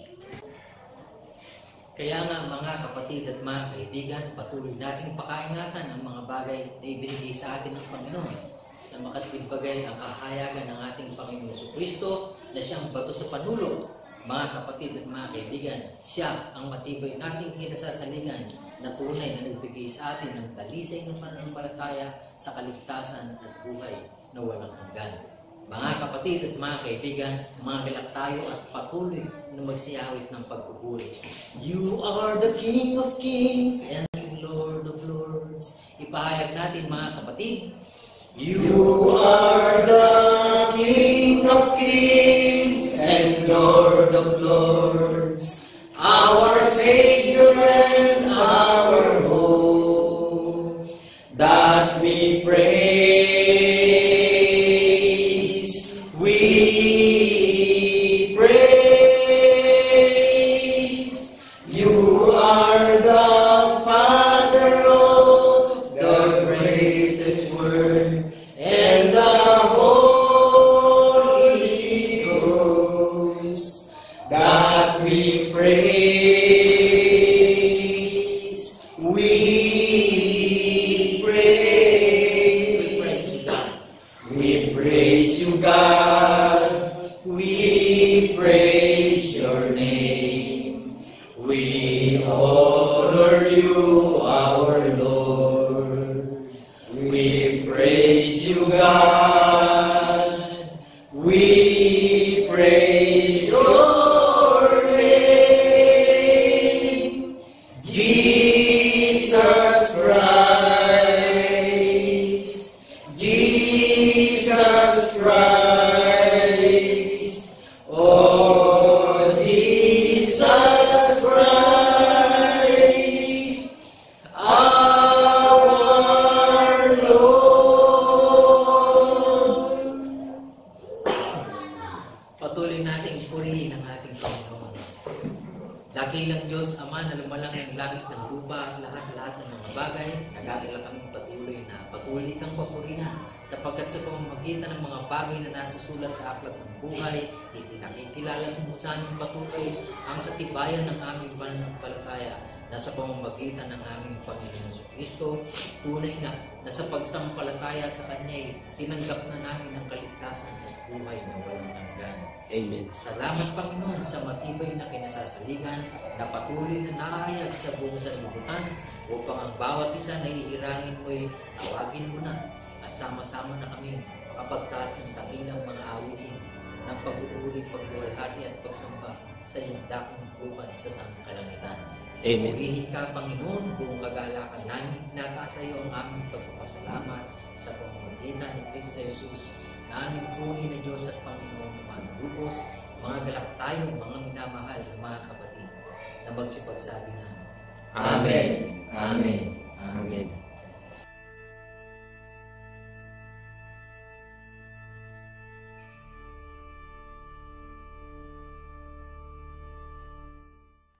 Kaya nga mga kapatid at mga kaibigan, patuloy nating pakaingatan ang mga bagay na ibinigay sa atin ng Panginoon. Sa makatwid bagay ang kahayagan ng ating Panginoon Jesucristo na siyang bato sa panulog. Mga kapatid at mga kaibigan, siya ang matibay nating kinasasaligan na tunay na nagbigay sa atin ng talisay ng pananampalataya sa kaligtasan at buhay na walang hanggan. Mga kapatid at mga kaibigan, magalak tayo at patuloy na magsiyawit ng pagpupuri. You are the King of Kings and Lord of Lords. Ipahayag natin mga kapatid. You are the King of Kings and Lord of Lords, our Savior and our hope, that we praise. We praise. You are the Father of the greatest word and the Holy Ghost, that we praise. We praise. We praise you, God. We praise your name. We honor you, our Lord. We praise you, God. We praise your name. Jesus Christ. Jesus Christ. Oh, Jesus Christ, our Lord. Patuloy nating purihin ang ating Panginoon. Dakilang Diyos, Ama na lumalang ng langit ng lupa, lahat-lahat ng mga bagay, nagagala kaming patuloy kang papurihan, sapagkat sa pamamagitan ng mga bagay na nasusulat sa aklat ng buhay, ipinakikilala mo sa aming patuloy ang katibayan ng aming pananampalataya na sa pamamagitan ng aming Panginoon Jesucristo, tunay nga na sa pagsampalataya sa Kanya'y tinanggap na namin ang kaligtasan at buhay na walang hanggan. Amen. Salamat Panginoon sa matibay na kinasasaligan na patuloy na naahayag sa buong sanlibutan upang ang bawat isa na iirangin mo'y tawagin mo na at sama-sama na kami makapagtaas ng takinang mga awitin ng pag-uuli, pagluwalhati at pagsamba sa iyong dakong bukan sa sangkalangitan. Amen. Purihin ka, Panginoon, buong kagalakan namin, tinataas sa iyo ang aming pagpapasalamat sa pamamagitan ni Kristo Jesus na aming tunay na Diyos at Panginoon na manubos, mga galak tayong mga minamahal na mga kapatid na magsipagsabi na Amen. Amen. Amen.